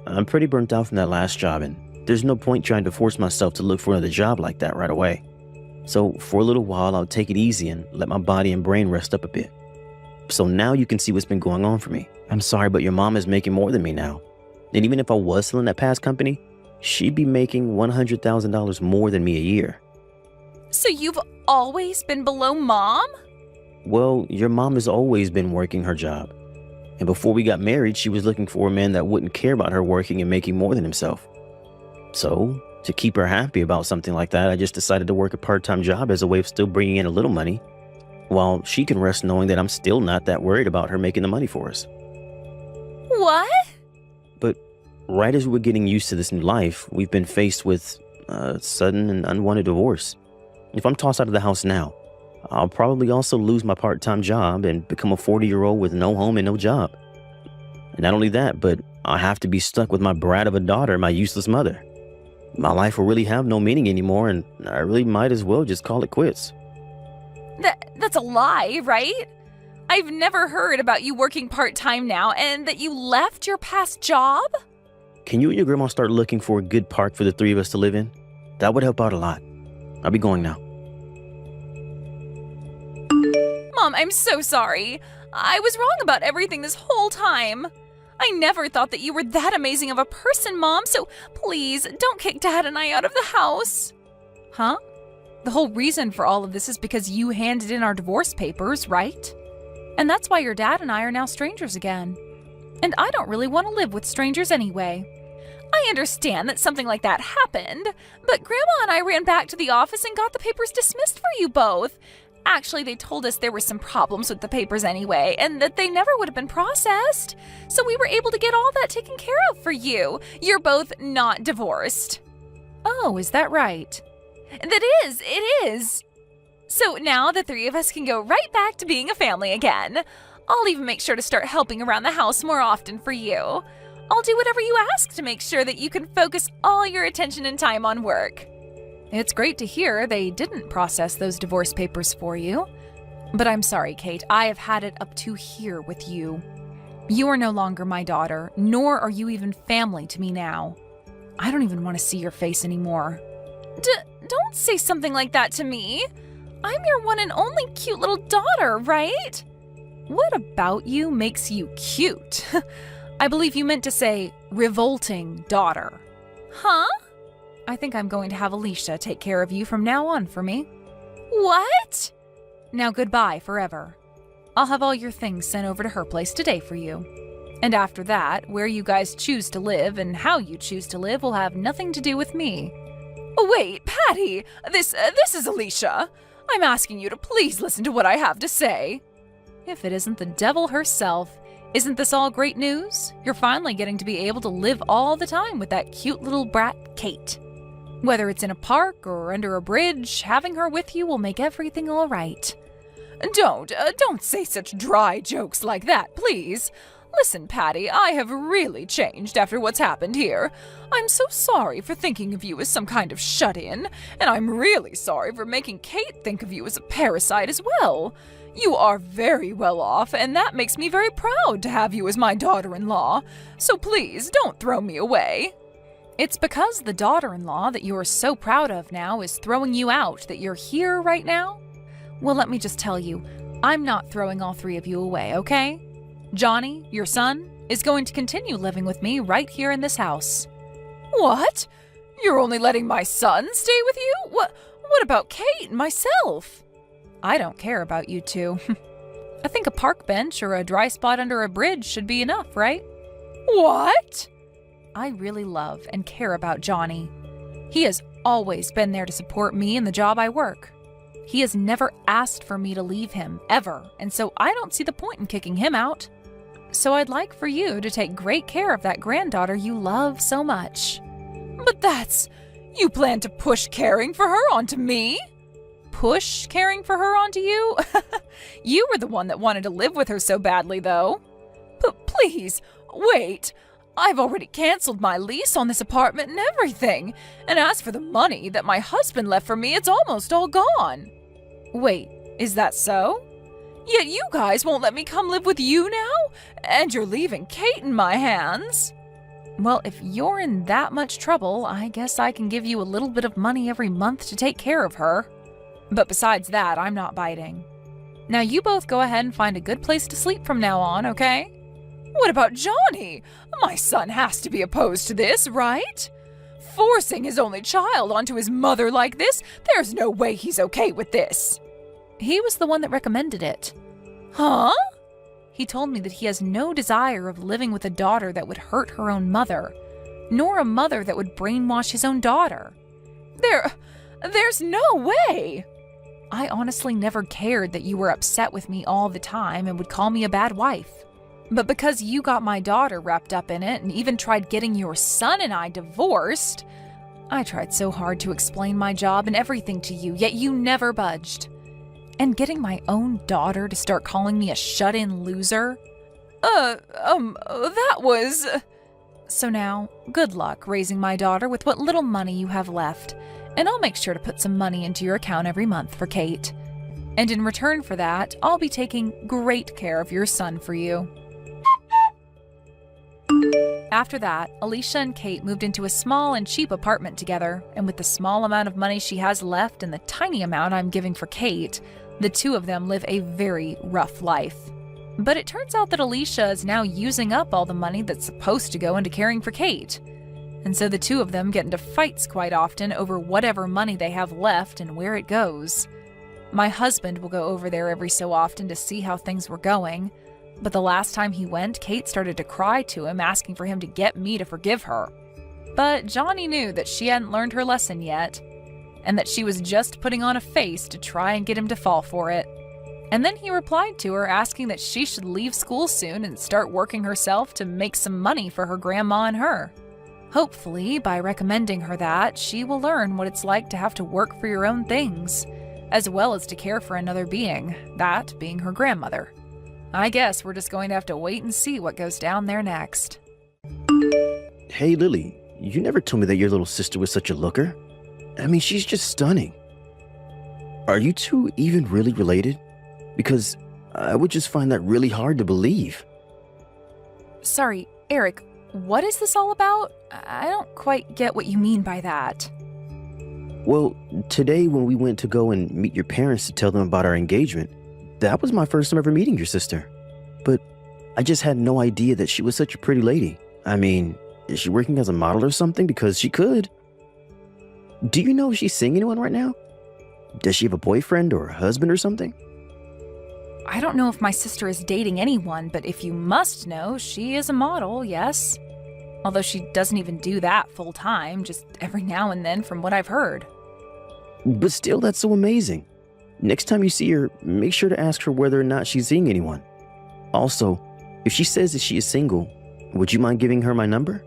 I'm pretty burnt out from that last job, and there's no point trying to force myself to look for another job like that right away. So for a little while, I'll take it easy and let my body and brain rest up a bit. So now you can see what's been going on for me. I'm sorry, but your mom is making more than me now. And even if I was still in that past company, she'd be making $100,000 more than me a year. So you've always been below Mom? Well, your mom has always been working her job. And before we got married, she was looking for a man that wouldn't care about her working and making more than himself. So, to keep her happy about something like that, I just decided to work a part-time job as a way of still bringing in a little money, while she can rest knowing that I'm still not that worried about her making the money for us. What? But right as we're getting used to this new life, we've been faced with a sudden and unwanted divorce. If I'm tossed out of the house now, I'll probably also lose my part-time job and become a 40-year-old with no home and no job. And not only that, but I'll have to be stuck with my brat of a daughter and my useless mother. My life will really have no meaning anymore, and I really might as well just call it quits. That's a lie, right? I've never heard about you working part-time now and that you left your past job. Can you and your grandma start looking for a good park for the three of us to live in? That would help out a lot. I'll be going now. Mom, I'm so sorry. I was wrong about everything this whole time. I never thought that you were that amazing of a person, Mom, so please don't kick Dad and I out of the house. Huh? The whole reason for all of this is because you handed in our divorce papers, right? And that's why your dad and I are now strangers again. And I don't really want to live with strangers anyway. I understand that something like that happened, but Grandma and I ran back to the office and got the papers dismissed for you both. Actually, they told us there were some problems with the papers anyway, and that they never would have been processed. So we were able to get all that taken care of for you. You're both not divorced. Oh, is that right? It is. So now the three of us can go right back to being a family again. I'll even make sure to start helping around the house more often for you. I'll do whatever you ask to make sure that you can focus all your attention and time on work. It's great to hear they didn't process those divorce papers for you. But I'm sorry, Kate, I have had it up to here with you. You are no longer my daughter, nor are you even family to me now. I don't even want to see your face anymore. Don't say something like that to me. I'm your one and only cute little daughter, right? What about you makes you cute? I believe you meant to say revolting daughter. Huh? I think I'm going to have Alicia take care of you from now on for me. What? Now goodbye forever. I'll have all your things sent over to her place today for you. And after that, where you guys choose to live and how you choose to live will have nothing to do with me. Wait, Patty, this is Alicia. I'm asking you to please listen to what I have to say. If it isn't the devil herself, isn't this all great news? You're finally getting to be able to live all the time with that cute little brat, Kate. Whether it's in a park or under a bridge, having her with you will make everything all right. Don't say such dry jokes like that, please. Listen, Patty, I have really changed after what's happened here. I'm so sorry for thinking of you as some kind of shut-in, and I'm really sorry for making Kate think of you as a parasite as well. You are very well off, and that makes me very proud to have you as my daughter-in-law. So please, don't throw me away. It's because the daughter-in-law that you are so proud of now is throwing you out that you're here right now? Well, let me just tell you, I'm not throwing all three of you away, okay? Johnny, your son, is going to continue living with me right here in this house. What? You're only letting my son stay with you? What about Kate and myself? I don't care about you two. I think a park bench or a dry spot under a bridge should be enough, right? What? I really love and care about Johnny. He has always been there to support me in the job I work. He has never asked for me to leave him, ever, and so I don't see the point in kicking him out. So I'd like for you to take great care of that granddaughter you love so much. But you plan to push caring for her onto me? Push caring for her onto you? You were the one that wanted to live with her so badly, though. But please, wait. I've already canceled my lease on this apartment and everything. And as for the money that my husband left for me, it's almost all gone. Wait, is that so? Yet you guys won't let me come live with you now? And you're leaving Kate in my hands? Well, if you're in that much trouble, I guess I can give you a little bit of money every month to take care of her. But besides that, I'm not biting. Now you both go ahead and find a good place to sleep from now on, okay? What about Johnny? My son has to be opposed to this, right? Forcing his only child onto his mother like this, there's no way he's okay with this. He was the one that recommended it. Huh? He told me that he has no desire of living with a daughter that would hurt her own mother, nor a mother that would brainwash his own daughter. There's no way! I honestly never cared that you were upset with me all the time and would call me a bad wife. But because you got my daughter wrapped up in it and even tried getting your son and I divorced, I tried so hard to explain my job and everything to you, yet you never budged. And getting my own daughter to start calling me a shut-in loser? That was... So now, good luck raising my daughter with what little money you have left, and I'll make sure to put some money into your account every month for Kate. And in return for that, I'll be taking great care of your son for you. After that, Alicia and Kate moved into a small and cheap apartment together, and with the small amount of money she has left and the tiny amount I'm giving for Kate, the two of them live a very rough life. But it turns out that Alicia is now using up all the money that's supposed to go into caring for Kate. And so the two of them get into fights quite often over whatever money they have left and where it goes. My husband will go over there every so often to see how things were going, but the last time he went, Kate started to cry to him, asking for him to get me to forgive her. But Johnny knew that she hadn't learned her lesson yet, and that she was just putting on a face to try and get him to fall for it. And then he replied to her, asking that she should leave school soon and start working herself to make some money for her grandma and her. Hopefully, by recommending her that, she will learn what it's like to have to work for your own things, as well as to care for another being, that being her grandmother. I guess we're just going to have to wait and see what goes down there next. Hey, Lily, you never told me that your little sister was such a looker. I mean, she's just stunning. Are you two even really related? Because I would just find that really hard to believe. Sorry, Eric, what is this all about? I don't quite get what you mean by that. Well, today when we went to go and meet your parents to tell them about our engagement, that was my first time ever meeting your sister. But I just had no idea that she was such a pretty lady. I mean, is she working as a model or something? Because she could. Do you know if she's seeing anyone right now? Does she have a boyfriend or a husband or something? I don't know if my sister is dating anyone, but if you must know, she is a model, yes. Although she doesn't even do that full time, just every now and then from what I've heard. But still, that's so amazing. Next time you see her, make sure to ask her whether or not she's seeing anyone. Also, if she says that she is single, would you mind giving her my number?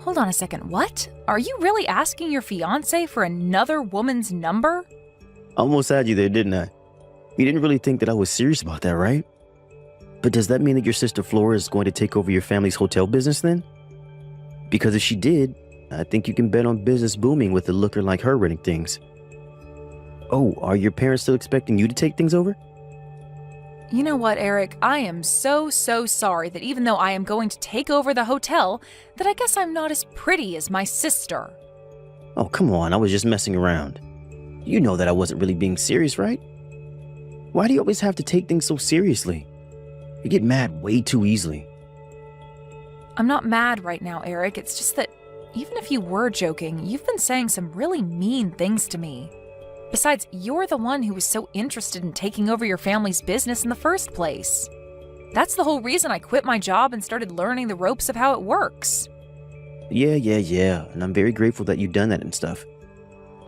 Hold on a second, what? Are you really asking your fiancé for another woman's number? Almost had you there, didn't I? You didn't really think that I was serious about that, right? But does that mean that your sister Flora is going to take over your family's hotel business then? Because if she did, I think you can bet on business booming with a looker like her running things. Oh, are your parents still expecting you to take things over? You know what, Eric? I am so sorry that even though I am going to take over the hotel, that I guess I'm not as pretty as my sister. Oh, come on, I was just messing around. You know that I wasn't really being serious, right? Why do you always have to take things so seriously? You get mad way too easily. I'm not mad right now, Eric. It's just that even if you were joking, you've been saying some really mean things to me. Besides, you're the one who was so interested in taking over your family's business in the first place. That's the whole reason I quit my job and started learning the ropes of how it works. Yeah, and I'm very grateful that you've done that and stuff.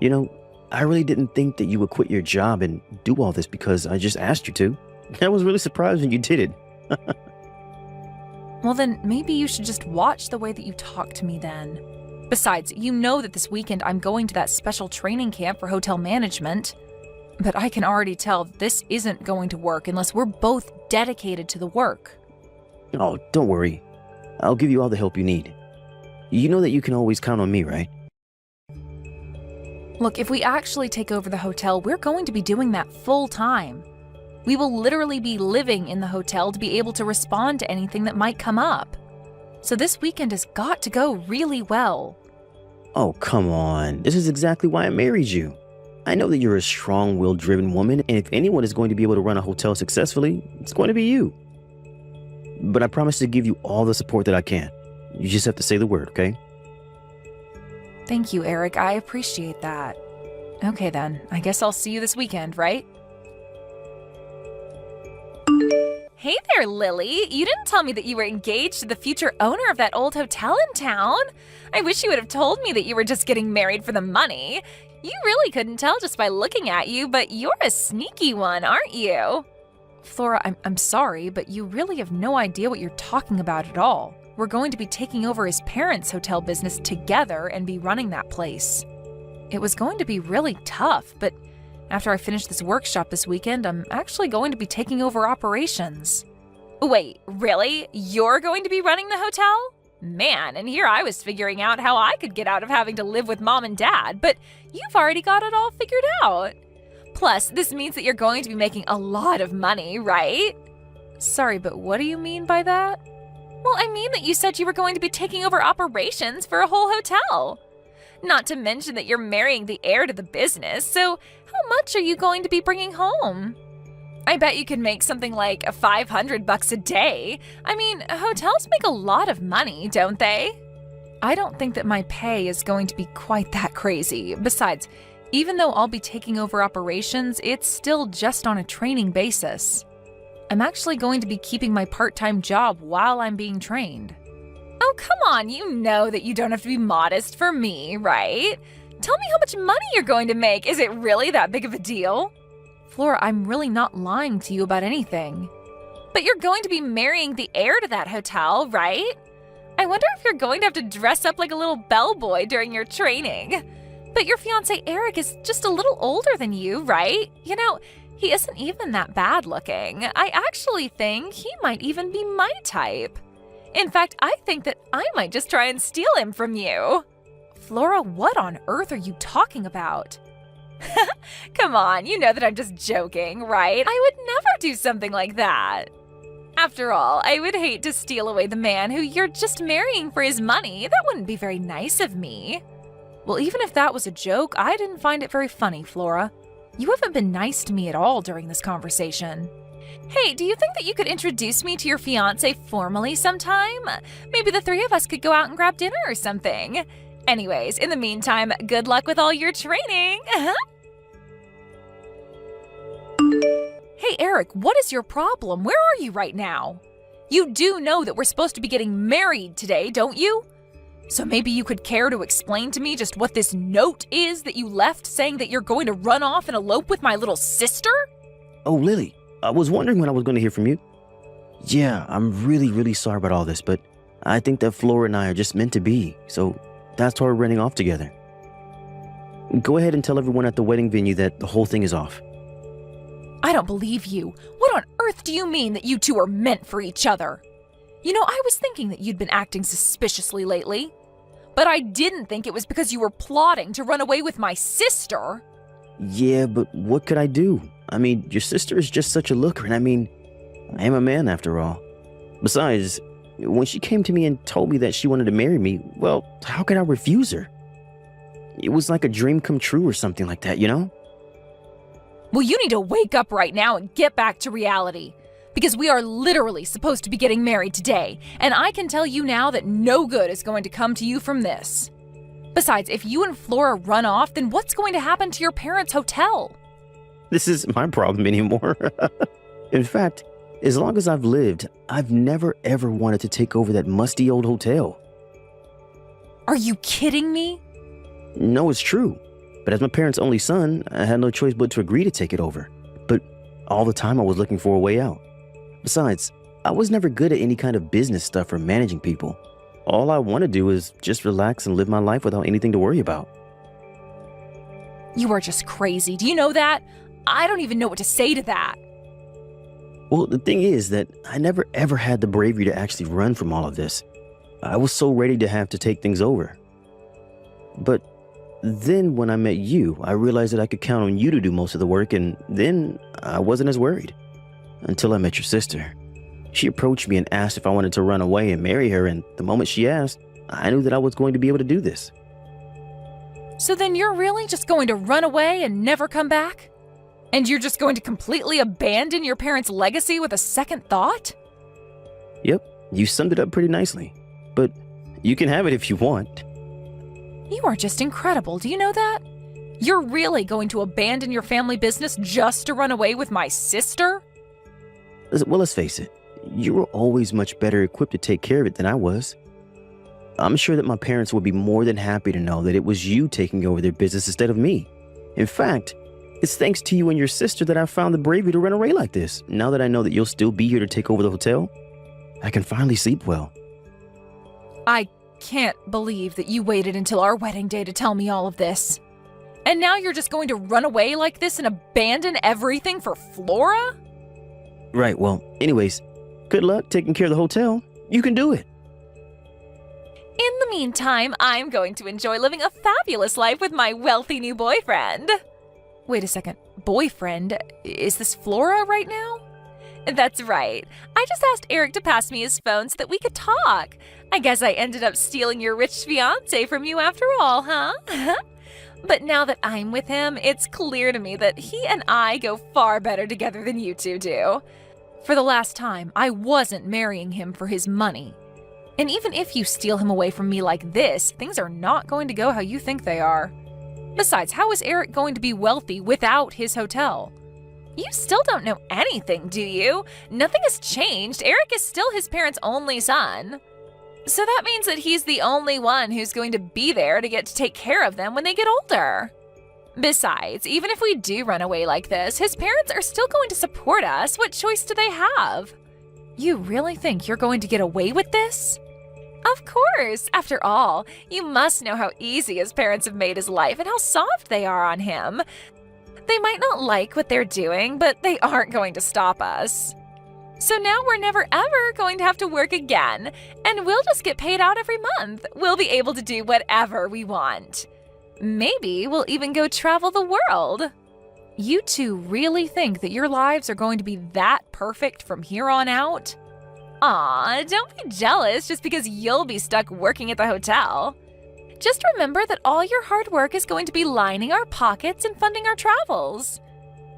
You know, I really didn't think that you would quit your job and do all this because I just asked you to. I was really surprised when you did it. Well then, maybe you should just watch the way that you talk to me then. Besides, you know that this weekend I'm going to that special training camp for hotel management. But I can already tell this isn't going to work unless we're both dedicated to the work. Oh, don't worry. I'll give you all the help you need. You know that you can always count on me, right? Look, if we actually take over the hotel, we're going to be doing that full time. We will literally be living in the hotel to be able to respond to anything that might come up. So this weekend has got to go really well. Oh, come on. This is exactly why I married you. I know that you're a strong-willed driven woman, and if anyone is going to be able to run a hotel successfully, it's going to be you. But I promise to give you all the support that I can. You just have to say the word, okay? Thank you, Eric. I appreciate that. Okay then, I guess I'll see you this weekend, right? Hey there, Lily. You didn't tell me that you were engaged to the future owner of that old hotel in town. I wish you would have told me that you were just getting married for the money. You really couldn't tell just by looking at you, but you're a sneaky one, aren't you? Flora, I'm sorry, but you really have no idea what you're talking about at all. We're going to be taking over his parents' hotel business together and be running that place. It was going to be really tough, but after I finish this workshop this weekend, I'm actually going to be taking over operations. Wait, really? You're going to be running the hotel? Man, and here I was figuring out how I could get out of having to live with mom and dad, but you've already got it all figured out. Plus, this means that you're going to be making a lot of money, right? Sorry, but what do you mean by that? Well, I mean that you said you were going to be taking over operations for a whole hotel. Not to mention that you're marrying the heir to the business, so how much are you going to be bringing home? I bet you could make something like $500 a day. I mean, hotels make a lot of money, don't they? I don't think that my pay is going to be quite that crazy. Besides, even though I'll be taking over operations, it's still just on a training basis. I'm actually going to be keeping my part-time job while I'm being trained. Oh, come on, you know that you don't have to be modest for me, right? Tell me how much money you're going to make. Is it really that big of a deal? Flora, I'm really not lying to you about anything. But you're going to be marrying the heir to that hotel, right? I wonder if you're going to have to dress up like a little bellboy during your training. But your fiancé Eric is just a little older than you, right? You know, he isn't even that bad looking. I actually think he might even be my type. In fact, I think that I might just try and steal him from you. Flora, what on earth are you talking about? Come on, you know that I'm just joking, right? I would never do something like that. After all, I would hate to steal away the man who you're just marrying for his money. That wouldn't be very nice of me. Well, even if that was a joke, I didn't find it very funny, Flora. You haven't been nice to me at all during this conversation. Hey, do you think that you could introduce me to your fiancé formally sometime? Maybe the three of us could go out and grab dinner or something. Anyways, in the meantime, good luck with all your training. Hey, Eric, what is your problem? Where are you right now? You do know that we're supposed to be getting married today, don't you? So maybe you could care to explain to me just what this note is that you left saying that you're going to run off and elope with my little sister? Oh, Lily, I was wondering when I was going to hear from you. Yeah, I'm really sorry about all this, but I think that Flora and I are just meant to be, so that's why we're running off together. Go ahead and tell everyone at the wedding venue that the whole thing is off. I don't believe you. What on earth do you mean that you two are meant for each other? You know, I was thinking that you'd been acting suspiciously lately. But I didn't think it was because you were plotting to run away with my sister. Yeah, but what could I do? I mean, your sister is just such a looker, and I mean, I am a man after all. Besides, when she came to me and told me that she wanted to marry me, well, how could I refuse her? It was like a dream come true or something like that, you know? Well, you need to wake up right now and get back to reality. Because we are literally supposed to be getting married today, and I can tell you now that no good is going to come to you from this. Besides, if you and Flora run off, then what's going to happen to your parents' hotel? This isn't my problem anymore. In fact, as long as I've lived, I've never ever wanted to take over that musty old hotel. Are you kidding me? No, it's true. But as my parents' only son, I had no choice but to agree to take it over. But all the time I was looking for a way out. Besides, I was never good at any kind of business stuff or managing people. All I want to do is just relax and live my life without anything to worry about. You are just crazy. Do you know that? I don't even know what to say to that. Well, the thing is that I never ever had the bravery to actually run from all of this. I was so ready to have to take things over. But then when I met you, I realized that I could count on you to do most of the work, and then I wasn't as worried. Until I met your sister. She approached me and asked if I wanted to run away and marry her, and the moment she asked, I knew that I was going to be able to do this. So then you're really just going to run away and never come back? And you're just going to completely abandon your parents' legacy with a second thought? Yep, you summed it up pretty nicely. But you can have it if you want. You are just incredible, do you know that? You're really going to abandon your family business just to run away with my sister? Well, let's face it. You were always much better equipped to take care of it than I was. I'm sure that my parents would be more than happy to know that it was you taking over their business instead of me. In fact, it's thanks to you and your sister that I found the bravery to run away like this. Now that I know that you'll still be here to take over the hotel, I can finally sleep well. I can't believe that you waited until our wedding day to tell me all of this. And now you're just going to run away like this and abandon everything for Flora? Right, well, anyways, good luck taking care of the hotel. You can do it. In the meantime, I'm going to enjoy living a fabulous life with my wealthy new boyfriend. Wait a second. Boyfriend? Is this Flora right now? That's right. I just asked Eric to pass me his phone so that we could talk. I guess I ended up stealing your rich fiancé from you after all, huh? But now that I'm with him, it's clear to me that he and I go far better together than you two do. For the last time, I wasn't marrying him for his money. And even if you steal him away from me like this, things are not going to go how you think they are. Besides, how is Eric going to be wealthy without his hotel? You still don't know anything, do you? Nothing has changed. Eric is still his parents' only son. So that means that he's the only one who's going to be there to get to take care of them when they get older. Besides, even if we do run away like this, his parents are still going to support us. What choice do they have? You really think you're going to get away with this? Of course. After all, you must know how easy his parents have made his life and how soft they are on him. They might not like what they're doing, but they aren't going to stop us. So now we're never ever going to have to work again, and we'll just get paid out every month. We'll be able to do whatever we want. Maybe we'll even go travel the world. You two really think that your lives are going to be that perfect from here on out? Aw, don't be jealous just because you'll be stuck working at the hotel. Just remember that all your hard work is going to be lining our pockets and funding our travels.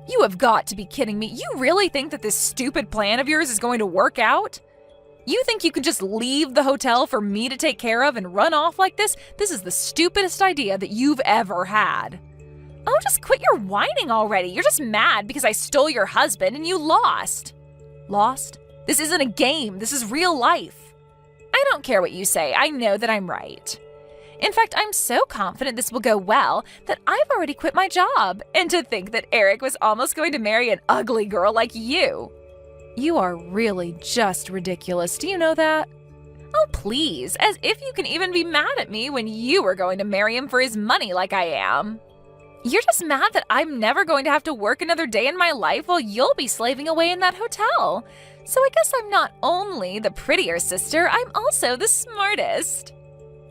You have got to be kidding me. You really think that this stupid plan of yours is going to work out? You think you can just leave the hotel for me to take care of and run off like this? This is the stupidest idea that you've ever had. Oh, just quit your whining already. You're just mad because I stole your husband and you lost. Lost? This isn't a game. This is real life. I don't care what you say. I know that I'm right. In fact, I'm so confident this will go well that I've already quit my job. And to think that Eric was almost going to marry an ugly girl like you. You are really just ridiculous. Do you know that? Oh, please, as if you can even be mad at me when you were going to marry him for his money like I am. You're just mad that I'm never going to have to work another day in my life while you'll be slaving away in that hotel. So I guess I'm not only the prettier sister, I'm also the smartest.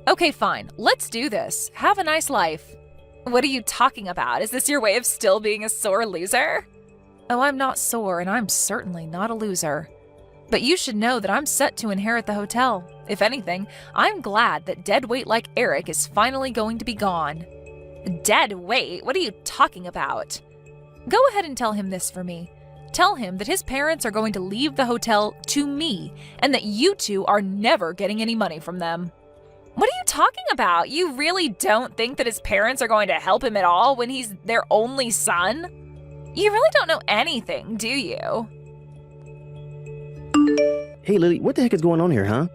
Okay, fine. Let's do this. Have a nice life. What are you talking about? Is this your way of still being a sore loser? Oh, I'm not sore, and I'm certainly not a loser. But you should know that I'm set to inherit the hotel. If anything, I'm glad that dead weight like Eric is finally going to be gone. Dead weight? What are you talking about? Go ahead and tell him this for me. Tell him that his parents are going to leave the hotel to me, and that you two are never getting any money from them. What are you talking about? You really don't think that his parents are going to help him at all when he's their only son? You really don't know anything, do you? Hey, Lily, what the heck is going on here, huh?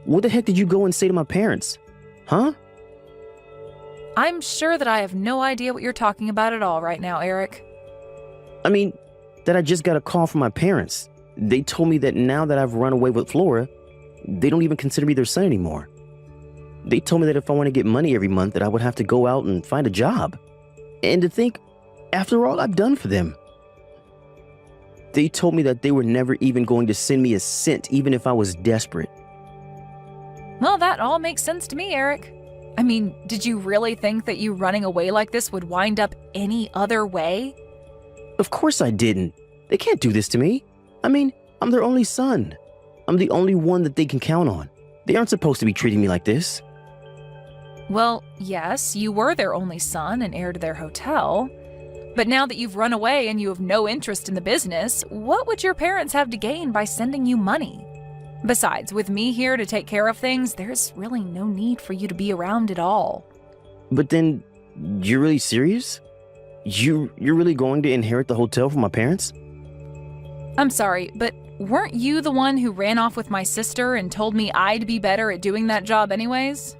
What the heck did you go and say to my parents? Huh? I'm sure that I have no idea what you're talking about at all right now, Eric. I mean, that I just got a call from my parents. They told me that now that I've run away with Flora, they don't even consider me their son anymore. They told me that if I want to get money every month, that I would have to go out and find a job. And to think, after all I've done for them. They told me that they were never even going to send me a cent, even if I was desperate. Well, that all makes sense to me, Eric. I mean, did you really think that you running away like this would wind up any other way? Of course I didn't. They can't do this to me. I mean, I'm their only son. I'm the only one that they can count on. They aren't supposed to be treating me like this. Well, yes, you were their only son and heir to their hotel. But now that you've run away and you have no interest in the business, what would your parents have to gain by sending you money? Besides, with me here to take care of things, there's really no need for you to be around at all. But then, you're really serious? You're really going to inherit the hotel from my parents? I'm sorry, but weren't you the one who ran off with my sister and told me I'd be better at doing that job anyways?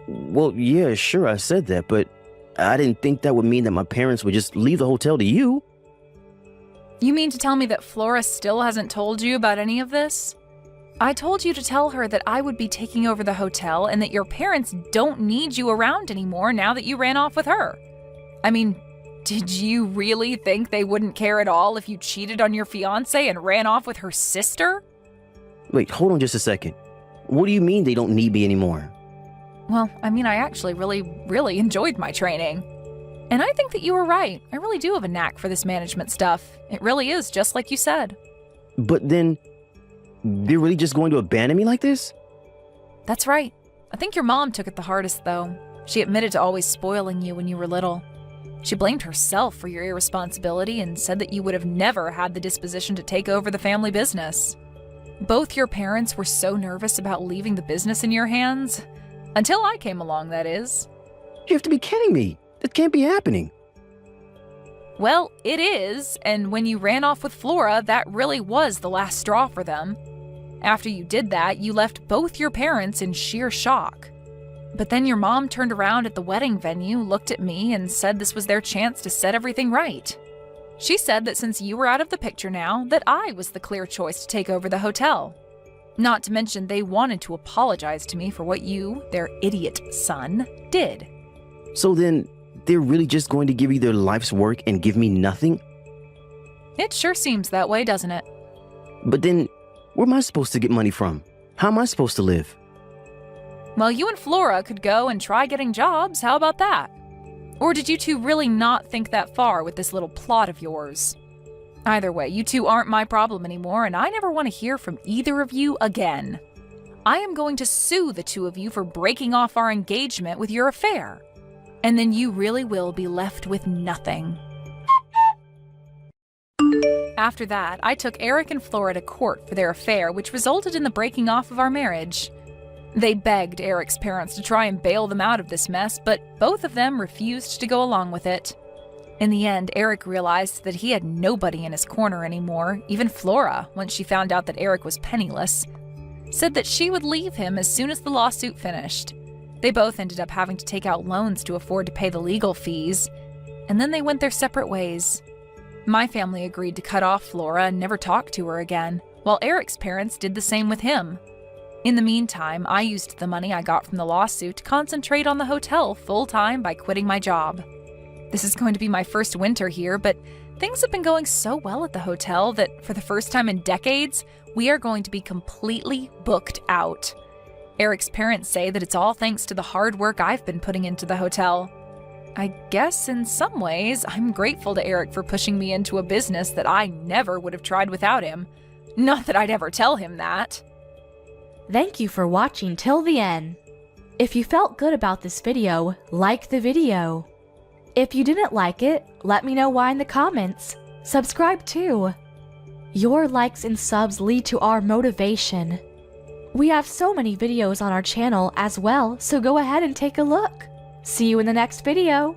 Well, yeah, sure, I said that, but I didn't think that would mean that my parents would just leave the hotel to you. You mean to tell me that Flora still hasn't told you about any of this? I told you to tell her that I would be taking over the hotel and that your parents don't need you around anymore now that you ran off with her. I mean, did you really think they wouldn't care at all if you cheated on your fiancé and ran off with her sister? Wait, hold on just a second. What do you mean they don't need me anymore? Well, I mean, I actually really enjoyed my training. And I think that you were right. I really do have a knack for this management stuff. It really is just like you said. But then, they're really just going to abandon me like this? That's right. I think your mom took it the hardest, though. She admitted to always spoiling you when you were little. She blamed herself for your irresponsibility and said that you would have never had the disposition to take over the family business. Both your parents were so nervous about leaving the business in your hands. Until I came along, that is. You have to be kidding me. That can't be happening. Well, it is, and when you ran off with Flora, that really was the last straw for them. After you did that, you left both your parents in sheer shock. But then your mom turned around at the wedding venue, looked at me, and said this was their chance to set everything right. She said that since you were out of the picture now, that I was the clear choice to take over the hotel. Not to mention they wanted to apologize to me for what you, their idiot son, did. So then, they're really just going to give you their life's work and give me nothing? It sure seems that way, doesn't it? But then, where am I supposed to get money from? How am I supposed to live? Well, you and Flora could go and try getting jobs. How about that? Or did you two really not think that far with this little plot of yours? Either way, you two aren't my problem anymore, and I never want to hear from either of you again. I am going to sue the two of you for breaking off our engagement with your affair. And then you really will be left with nothing. After that, I took Eric and Flora to court for their affair, which resulted in the breaking off of our marriage. They begged Eric's parents to try and bail them out of this mess, but both of them refused to go along with it. In the end, Eric realized that he had nobody in his corner anymore. Even Flora, once she found out that Eric was penniless, said that she would leave him as soon as the lawsuit finished. They both ended up having to take out loans to afford to pay the legal fees, and then they went their separate ways. My family agreed to cut off Flora and never talk to her again, while Eric's parents did the same with him. In the meantime, I used the money I got from the lawsuit to concentrate on the hotel full-time by quitting my job. This is going to be my first winter here, but things have been going so well at the hotel that for the first time in decades, we are going to be completely booked out. Eric's parents say that it's all thanks to the hard work I've been putting into the hotel. I guess in some ways, I'm grateful to Eric for pushing me into a business that I never would have tried without him. Not that I'd ever tell him that. Thank you for watching till the end. If you felt good about this video, like the video. If you didn't like it, let me know why in the comments. Subscribe too. Your likes and subs lead to our motivation. We have so many videos on our channel as well, so go ahead and take a look. See you in the next video.